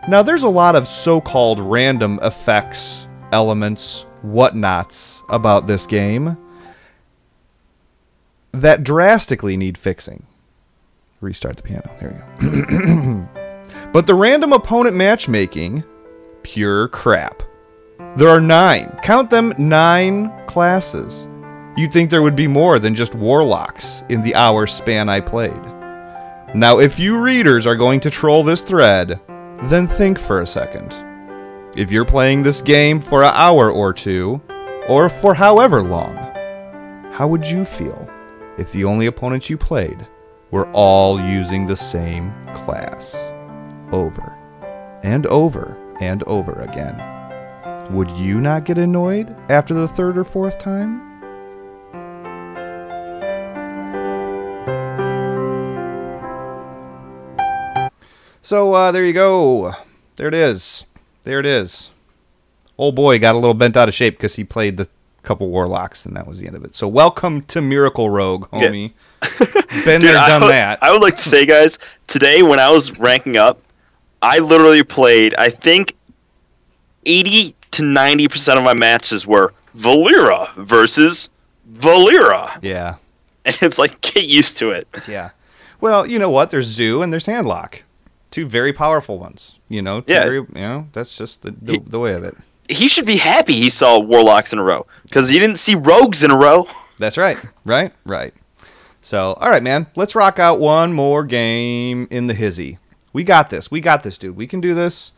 Now, there's a lot of so-called random effects, elements, whatnots about this game that drastically need fixing. Restart the piano. There we go. But the random opponent matchmaking, pure crap. There are 9. Count them, 9 classes. You'd think there would be more than just warlocks in the hour span I played. Now, if you readers are going to troll this thread, then think for a second. If you're playing this game for an hour or 2, or for however long, how would you feel if the only opponents you played were all using the same class? Over and over and over again. Would you not get annoyed after the 3rd or 4th time? So, there you go. There it is. There it is. Old boy got a little bent out of shape because he played the couple warlocks, and that was the end of it. So, welcome to Miracle Rogue, homie. Yeah. Been there, done that. I would like to say, guys, today when I was ranking up, I literally played, I think, 80 to 90% of my matches were Valera versus Valera. Yeah. And it's like, get used to it. Yeah. Well, you know what? There's Zoo and there's Handlock. 2 very powerful ones. You know, that's just the way of it. He should be happy he saw warlocks in a row, because he didn't see rogues in a row. That's right. Right. So, all right, man. Let's rock out one more game in the hizzy. We got this, dude. We can do this.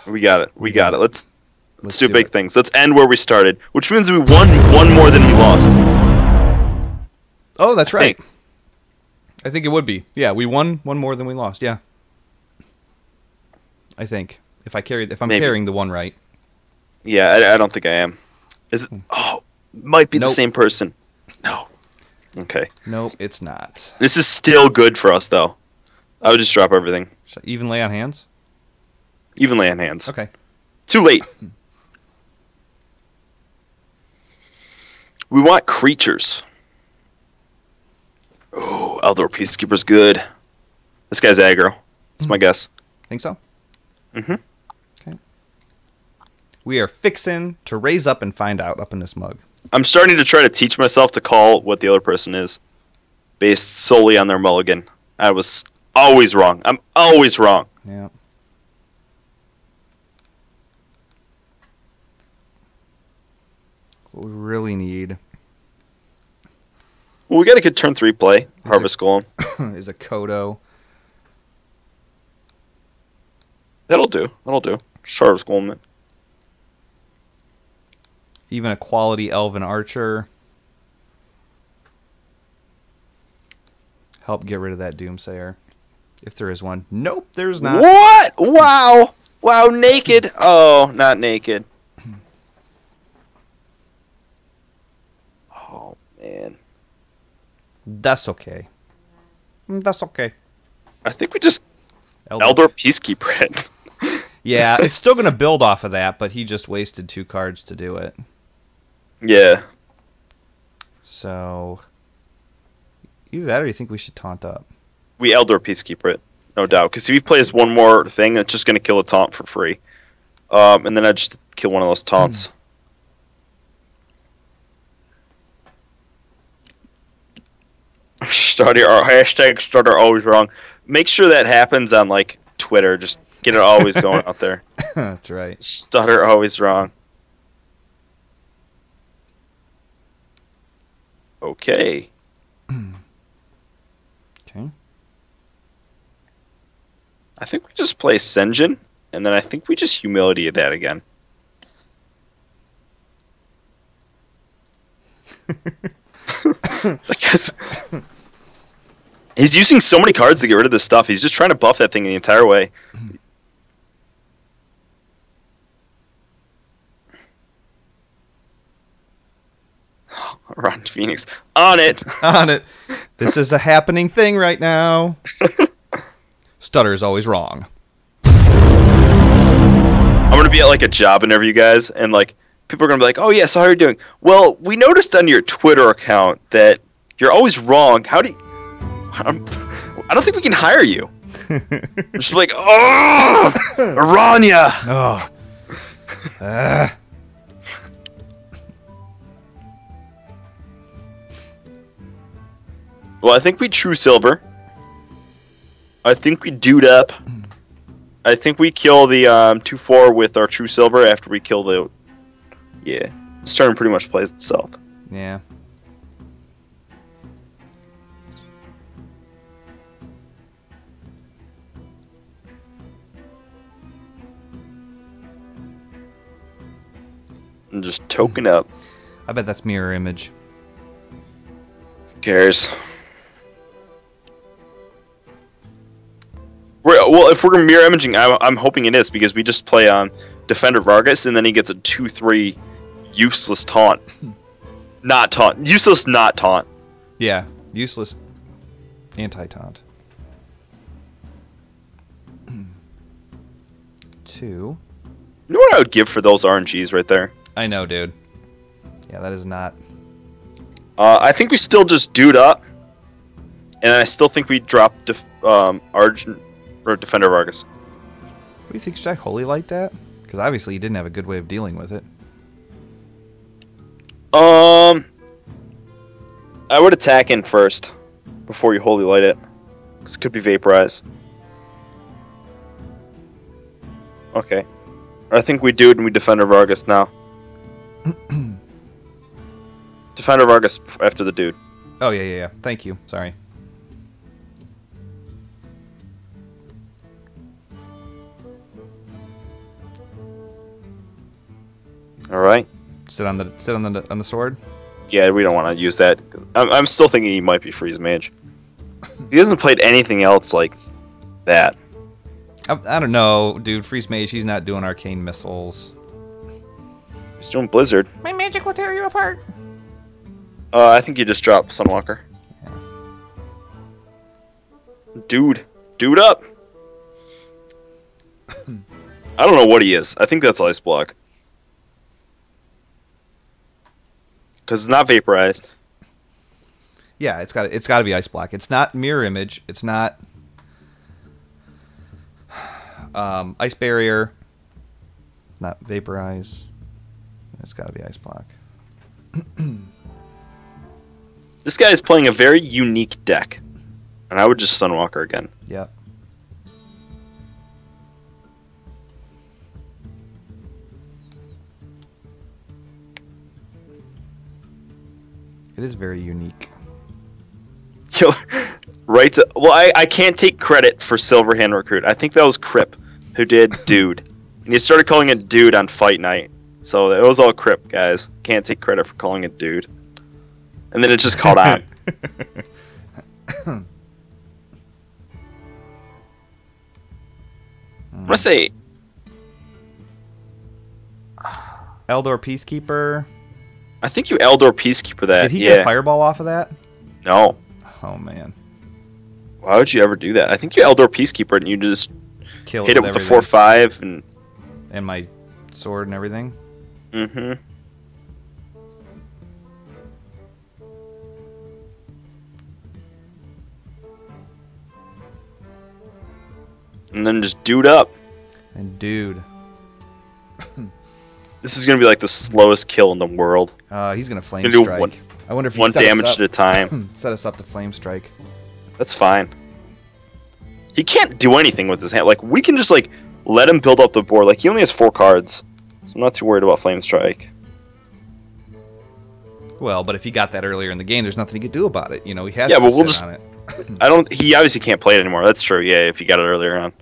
We got it. Let's do big things. Let's end where we started, which means we won one more than we lost. Oh, that's right. I think it would be. Yeah, we won one more than we lost. Yeah. I think if I'm carrying the one right. Yeah, I don't think I am. Is it? Oh, might be the same person. No. Okay. Nope, it's not. This is still good for us, though. I would just drop everything. Even lay on hands? Even lay on hands. Okay. Too late. We want creatures. Oh, Eldor Peacekeeper's good. This guy's aggro. That's my guess. Think so? Mm-hmm. Okay. We are fixing to raise up and find out up in this mug. I'm starting to try to teach myself to call what the other person is based solely on their mulligan. I was always wrong. I'm always wrong. Yeah. What we really need... Well, we got a good turn 3 play. Harvest Golem. Is a Kodo. That'll do. Just Harvest Golem. Even a quality Elven Archer. Help get rid of that Doomsayer. If there is one. Nope, there's not. What? Wow. Wow, naked. Oh, not naked. Oh, man. That's okay. That's okay. I think we just Eldor Peacekeeper it. Yeah, it's still going to build off of that, but he just wasted 2 cards to do it. Yeah. So, either that or you think we should taunt up? We Eldor Peacekeeper it, no doubt. Because if he plays one more thing, it's just going to kill a taunt for free. And then I just kill one of those taunts. Hashtag stutter always wrong. Make sure that happens on like Twitter. Just get it always going out there. That's right. Stutter always wrong. Okay. Okay. I think we just play Senjin, and then I think we just humility that again. Because he's using so many cards to get rid of this stuff. He's just trying to buff that thing the entire way. Ron Phoenix. On it! On it. This is a happening thing right now. Stutter is always wrong. I'm gonna be at like a job interview, guys, and like people are gonna be like, "Oh yeah, so how are you doing?" Well, we noticed on your Twitter account that you're always wrong. How do you... I don't think we can hire you. Just like, oh, Aranya. Oh. Well, I think we true silver. I think we dude up. I think we kill the 2-4 with our true silver after we kill the... Yeah. This turn pretty much plays itself. Yeah. And just token up. I bet that's mirror image. Who cares? Well, if we're mirror imaging, I'm hoping it is, because we just play on Defender Vargas, and then he gets a 2-3 useless taunt. Not taunt. Useless not taunt. Yeah. Useless anti-taunt. 2. You know what I would give for those RNGs right there? I know, dude. Yeah, that is not... I think we still just dude up, and I still think we drop Argent or Defender Vargas. What do you think? Should I holy light that? Because obviously you didn't have a good way of dealing with it. I would attack in first before you holy light it, because it could be vaporize. Okay. I think we dude and we Defender Vargas now. Defender Vargas after the dude. Oh, yeah. Thank you. Sorry. All right. Sit on the sword. Yeah, we don't want to use that. I'm still thinking he might be freeze mage. He hasn't played anything else like that. I don't know, dude. Freeze mage. He's not doing arcane missiles. He's doing Blizzard. My magic will tear you apart. I think you just drop Sunwalker. Yeah. Dude up. I don't know what he is. I think that's Ice Block. Because it's not vaporized. Yeah, it's got to be ice block. It's not mirror image. It's not ice barrier. Not vaporize. It's got to be ice block. This guy is playing a very unique deck, and I would just Sunwalker again. Yep. It is very unique. Yo, right? Well, I can't take credit for Silverhand Recruit. I think that was Crip who did Dude, and he started calling it Dude on Fight Night. So it was all Crip, guys. Can't take credit for calling it Dude. And then it just caught on. I'm gonna say Eldor Peacekeeper. I think you Eldor Peacekeeper that. Did he get a fireball off of that? No. Oh man. Why would you ever do that? I think you Eldor Peacekeeper and you just Kill hit it with the 4/5 and my sword and everything. Mm-hmm. And then just dude up. And dude. This is gonna be like the slowest kill in the world. He's gonna flame Gonna do strike. I wonder if he one set us damage up. at a time. Set us up to flame strike. That's fine. He can't do anything with his hand. Like, we can just like let him build up the board. Like, he only has 4 cards, so I'm not too worried about flame strike. Well, but if he got that earlier in the game, there's nothing he could do about it. You know, he has Yeah, to but we'll sit just- on it. He obviously can't play it anymore. That's true. Yeah, if he got it earlier on.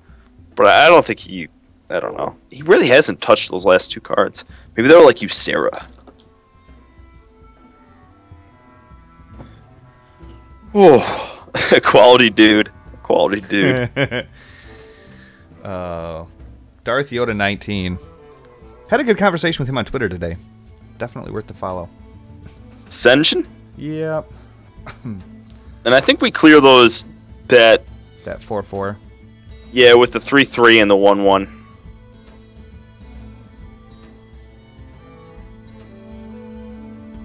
But I don't think he. I don't know. He really hasn't touched those last 2 cards. Maybe they were like you, Sarah. Oh, quality dude. Quality dude. Darth Yoda 19. Had a good conversation with him on Twitter today. Definitely worth the follow. Ascension? Yep. And I think we clear those that 4/4. yeah, with the 3/3 and the 1/1.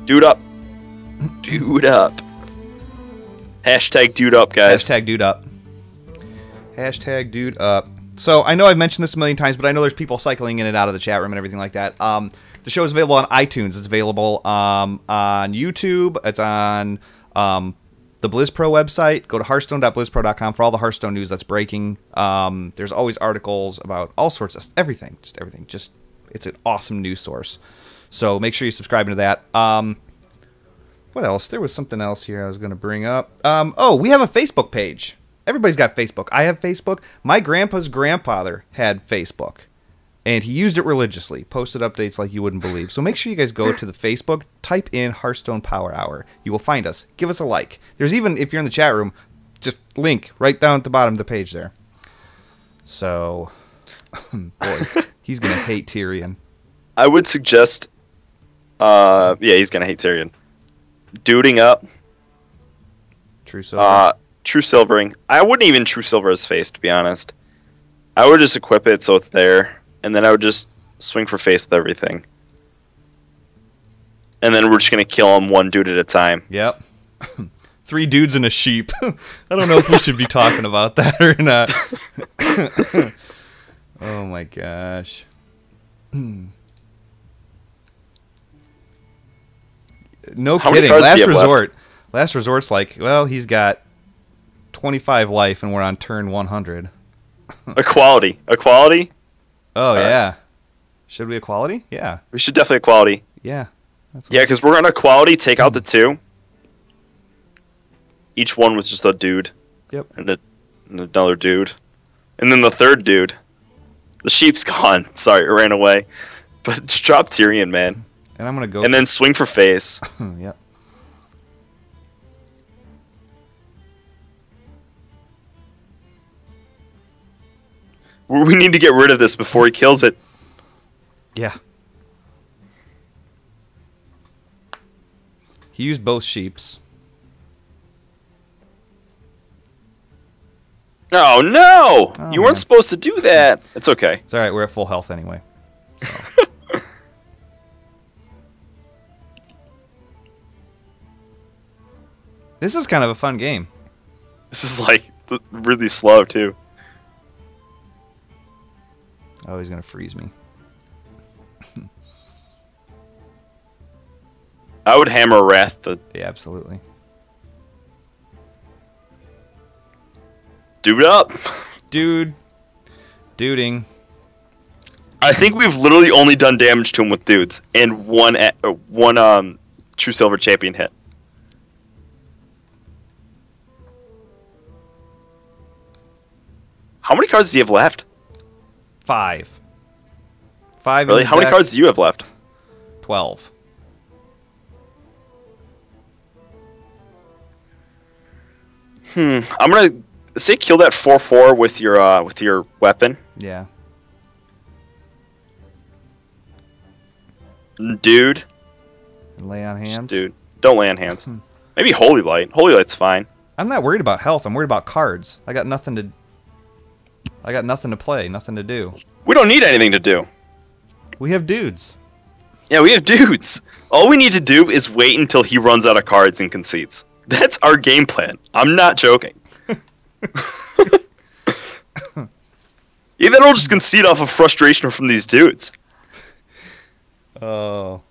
Dude up. Dude up. Hashtag dude up, guys. Hashtag dude up. Hashtag dude up. So I know I've mentioned this a million times, but I know there's people cycling in and out of the chat room and everything like that. The show is available on iTunes. It's available on YouTube. It's on the BlizzPro website. Go to hearthstone.blizzpro.com for all the Hearthstone news that's breaking. There's always articles about all sorts of everything. Just everything. It's an awesome news source. So make sure you subscribe to that. What else? There was something else here I was going to bring up. Oh, we have a Facebook page. Everybody's got Facebook. I have Facebook. My grandpa's grandfather had Facebook, and he used it religiously. Posted updates like you wouldn't believe. So make sure you guys go to the Facebook, type in Hearthstone Power Hour. You will find us. Give us a like. There's even, if you're in the chat room, just link right down at the bottom of the page there. So, boy, he's going to hate Tyrion. I would suggest, yeah, he's going to hate Tyrion. Duding up. True silver. True silvering. I wouldn't even true silver his face, to be honest. I would just equip it so it's there, and then I would just swing for face with everything. And then we're just going to kill him one dude at a time. Yep. 3 dudes and a sheep. I don't know if we should be talking about that or not. Oh my gosh. No kidding. Last resort. Last resort's like, well, he's got 25 life and we're on turn 100. Equality. Equality? Oh, yeah. Should we equality? Yeah. We should definitely equality. Yeah. Yeah, because we're on equality, take out the 2. Each one was just a dude. Yep. And another dude. And then the 3rd dude. The sheep's gone. Sorry, it ran away. But just drop Tyrion, man. And I'm going to go... And then swing for face. Yep. We need to get rid of this before he kills it. Yeah. He used both sheeps. Oh, no! Oh, you weren't supposed to do that. It's okay. It's alright, we're at full health anyway. So. This is kind of a fun game. This is, like, really slow, too. Oh, he's going to freeze me. I would hammer Wrath. Yeah, absolutely. Dude up. Dude. Duding. I think we've literally only done damage to him with dudes. And one True Silver Champion hit. How many cards does he have left? 5. 5. Really? How many cards do you have left? 12. I'm gonna say kill that 4/4 with your weapon. Yeah. Dude. And lay on hands. Dude, don't lay on hands. Maybe Holy Light. Holy Light's fine. I'm not worried about health. I'm worried about cards. I got nothing to play, nothing to do. We don't need anything to do. We have dudes. Yeah, we have dudes. All we need to do is wait until he runs out of cards and concedes. That's our game plan. I'm not joking. Either it'll just concede off of frustration from these dudes. Oh.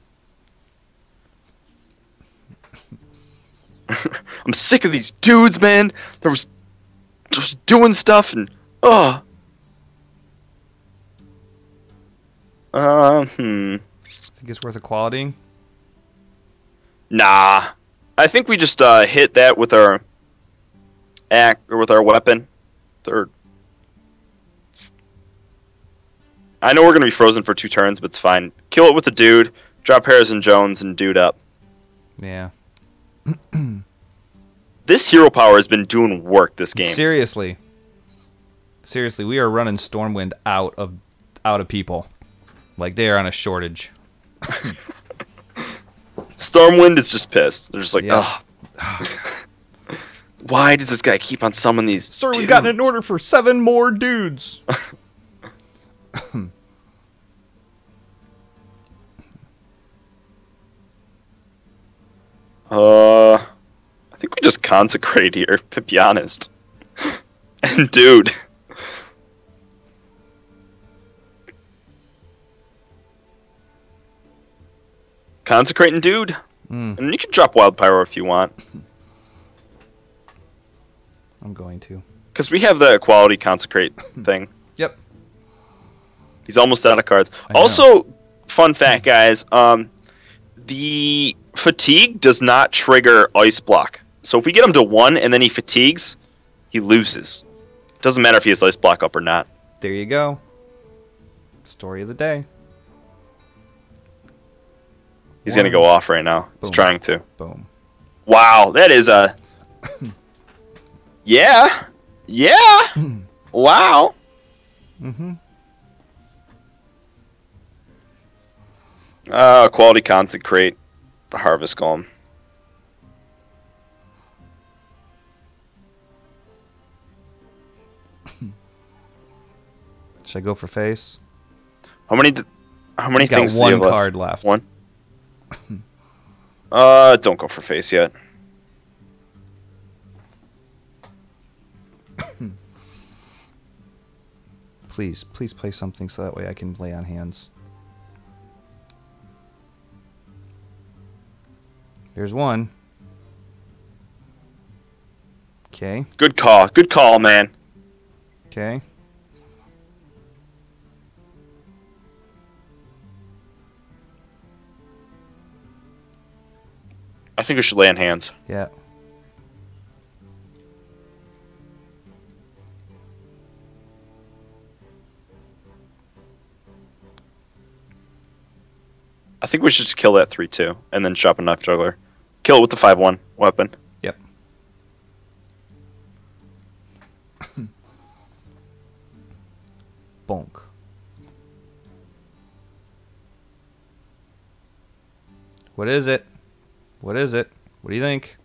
I'm sick of these dudes, man. There was just doing stuff and think it's worth equality? Nah. I think we just hit that with our weapon. Third. I know we're gonna be frozen for 2 turns, but it's fine. Kill it with the dude, drop Harrison Jones, and dude up. Yeah. This hero power has been doing work this game. Seriously. Seriously, we are running Stormwind out of people. Like they are on a shortage. Stormwind is just pissed. They're just like, yeah. ugh. Why does this guy keep on summoning these Sir, dudes? we've gotten an order for 7 more dudes. I think we just consecrate here, to be honest. And dude. Consecrate and dude. And you can drop Wild Pyro if you want. I'm going to. Because we have the equality consecrate thing. Yep. He's almost out of cards. Also, fun fact, guys. The fatigue does not trigger ice block. So if we get him to 1 and then he fatigues, he loses. Doesn't matter if he has ice block up or not. There you go. Story of the day. He's going to go off right now. He's trying to. Boom. Wow, that is a... Yeah. Yeah. Wow. Mm-hmm. Quality consecrate. Harvest Golem. Should I go for face? How many things got do you one have card left. One? Don't go for face yet. Please play something so that way I can lay on hands. Here's one. Okay. Good call. Good call, man. Okay. I think we should lay on hands. Yeah. I think we should just kill that 3-2 and then drop a knife juggler. Kill it with the 5-1 weapon. Yep. Bonk. What is it? What is it? What do you think?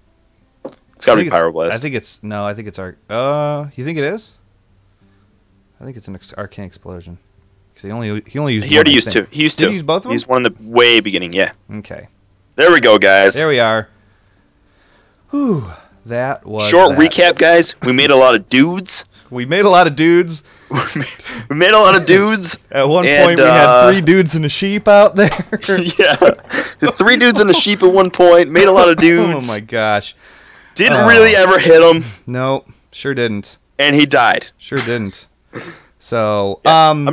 It's gotta be Pyroblast. I think it's no. I think it's Arc. You think it is? I think it's an Arcane Explosion. Because he only used. He already used 2. He used 2. Did he use both of them? He used one in the way beginning. Yeah. Okay. There we go, guys. There we are. Whew. That was short recap, guys. We made a lot of dudes. We made a lot of dudes. We made a lot of dudes. At one point, we had 3 dudes and a sheep out there. Yeah. 3 dudes and a sheep at one point. Made a lot of dudes. Oh, my gosh. Didn't really ever hit him. No, sure didn't. And he died. Sure didn't. So, yeah.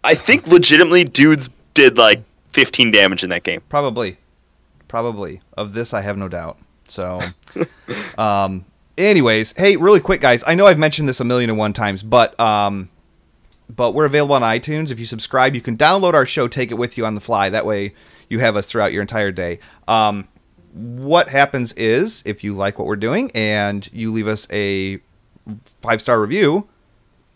I think legitimately dudes did like 15 damage in that game. Probably. Of this, I have no doubt. So, anyways, hey, really quick, guys. I know I've mentioned this 1,000,001 times, but we're available on iTunes. If you subscribe, you can download our show, take it with you on the fly. That way, you have us throughout your entire day. What happens is, if you like what we're doing and you leave us a 5-star review,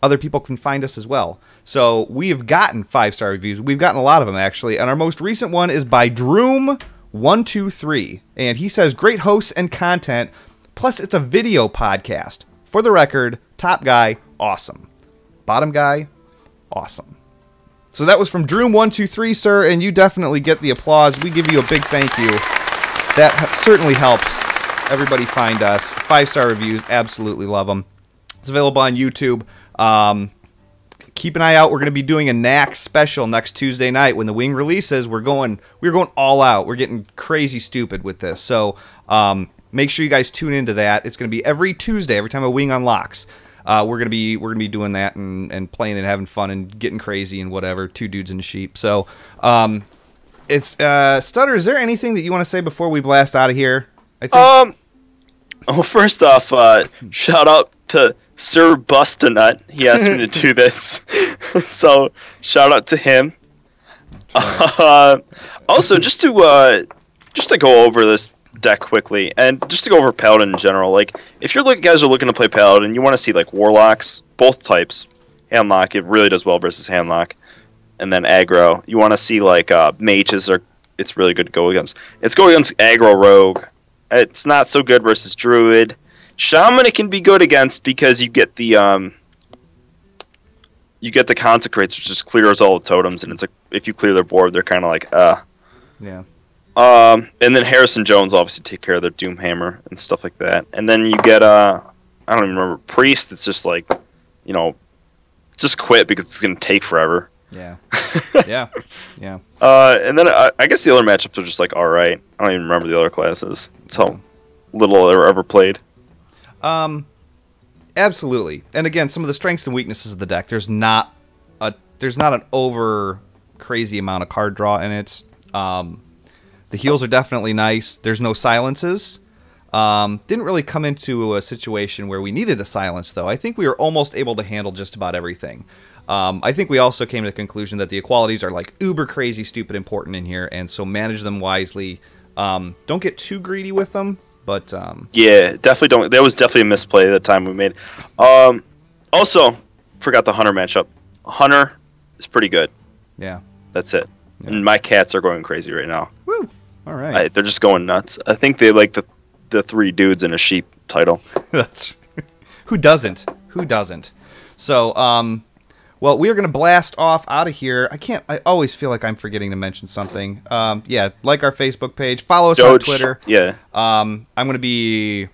other people can find us as well. So we have gotten 5-star reviews. We've gotten a lot of them, actually. And our most recent one is by Droom123. And he says, great hosts and content. Plus, it's a video podcast. For the record, top guy, awesome. Bottom guy, awesome. So that was from Droom123, sir. And you definitely get the applause. We give you a big thank you. That certainly helps everybody find us. 5-star reviews, absolutely love them. It's available on YouTube. Keep an eye out. We're going to be doing a Naxx special next Tuesday night when the wing releases. We're going all out. We're getting crazy stupid with this. So make sure you guys tune into that. It's going to be every Tuesday, every time a wing unlocks. We're gonna be doing that and playing and having fun and getting crazy and whatever. 2 dudes and a sheep. So it's Stutter. Is there anything that you want to say before we blast out of here? I think. Well, first off, shout out to Sir Bustanut. He asked me to do this, so shout out to him. Also, just to go over this deck quickly, and just to go over Paladin in general. Like, if you guys are looking to play Paladin, you want to see like Warlocks, both types. Handlock, it really does well versus Handlock, and then aggro. You want to see like mages it's really good to go against. It's going against aggro rogue. It's not so good versus druid. Shaman it can be good against because you get the consecrates, which just clears all the totems, and it's like if you clear their board, they're kind of like yeah. And then Harrison Jones obviously take care of their Doomhammer and stuff like that. And then you get I don't even remember, Priest. It's just like, you know, just quit because it's gonna take forever. Yeah. Yeah. Yeah. And then I guess the other matchups are just like all right. I don't even remember the other classes. That's how little I ever played. Absolutely. And again, some of the strengths and weaknesses of the deck. There's not an over crazy amount of card draw in it. The heals are definitely nice. There's no silences. Didn't really come into a situation where we needed a silence, though. I think we were almost able to handle just about everything. I think we also came to the conclusion that the equalities are like uber crazy, stupid important in here, and so manage them wisely. Don't get too greedy with them, but... Yeah, definitely don't. That was definitely a misplay the time we made. Also, forgot the Hunter matchup. Hunter is pretty good. Yeah. That's it. Yeah. And my cats are going crazy right now. Woo! All right. They're just going nuts. I think they like the 3 dudes in a sheep title. That's who doesn't? Who doesn't? So, well, we are going to blast off out of here. I always feel like I'm forgetting to mention something. Yeah, like our Facebook page. Follow us on Twitter. Yeah. I'm going to be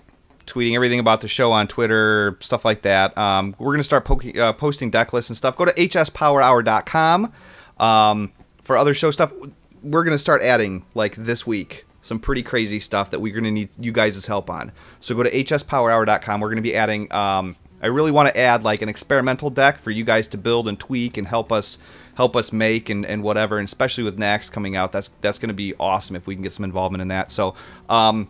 tweeting everything about the show on Twitter, stuff like that. We're going to start posting deck lists and stuff. Go to hspowerhour.com for other show stuff. We're going to start adding, like this week, some pretty crazy stuff that we're going to need you guys' help on. So go to hspowerhour.com. We're going to be adding... I really want to add like an experimental deck for you guys to build and tweak and help us make and whatever, and especially with Naxx coming out, that's going to be awesome if we can get some involvement in that. So in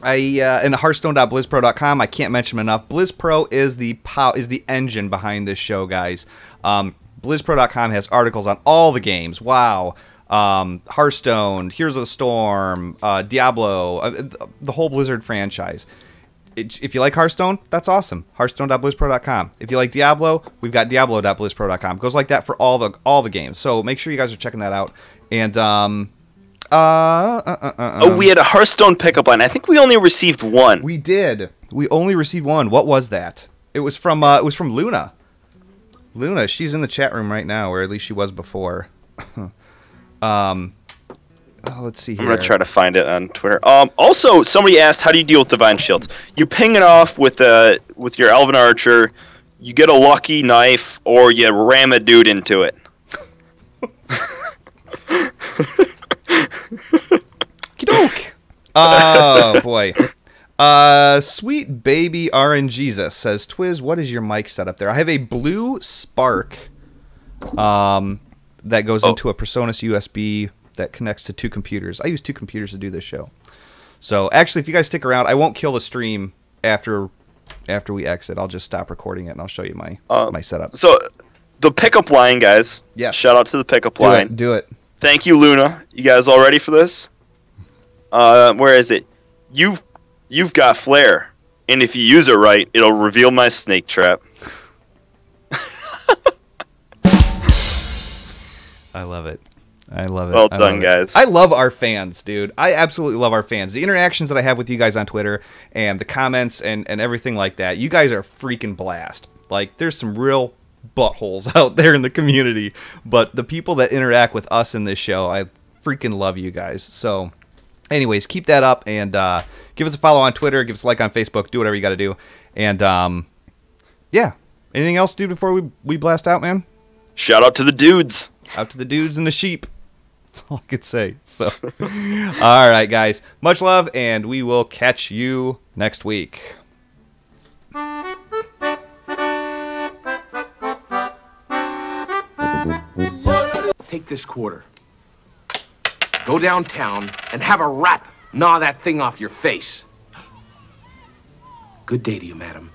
hearthstone.blizzpro.com, I can't mention enough. BlizzPro is the engine behind this show, guys. BlizzPro.com has articles on all the games. WoW, Hearthstone, Heroes of the Storm, Diablo, the whole Blizzard franchise. If you like Hearthstone, that's awesome. Hearthstone.blizzpro.com. If you like Diablo, we've got Diablo.blizzpro.com. It goes like that for all the games. So make sure you guys are checking that out. And we had a Hearthstone pickup line. I think we only received one. We did. We only received one. What was that? It was from Luna. Luna, she's in the chat room right now, or at least she was before. Let's see here. I'm going to try to find it on Twitter. Also, somebody asked, how do you deal with Divine Shields? You ping it off with your Elven Archer, you get a lucky knife, or you ram a dude into it. Kidoke. Oh, boy. Sweet Baby RNGesus says, Twiz, what is your mic setup there? I have a blue Spark that goes into a Presonus USB that connects to 2 computers. I use 2 computers to do this show. So actually, if you guys stick around, I won't kill the stream after we exit. I'll just stop recording it and I'll show you my setup. So the pickup line, guys. Yes. Shout out to the pickup line. Do it. Thank you, Luna. You guys all ready for this? Where is it? You've got flair, and if you use it right, it'll reveal my snake trap. I love it. I love it. Well done, guys. I love our fans, dude. I absolutely love our fans. The interactions that I have with you guys on Twitter and the comments and everything like that. You guys are freaking blast. Like, there's some real buttholes out there in the community. But the people that interact with us in this show, I freaking love you guys. So, anyways, keep that up and give us a follow on Twitter. Give us a like on Facebook. Do whatever you got to do. And, yeah. Anything else, dude, before we blast out, man? Shout out to the dudes. Out to the dudes and the sheep. That's all I could say. So, all right, guys. Much love, and we will catch you next week. Take this quarter. Go downtown and have a rat gnaw that thing off your face. Good day to you, madam.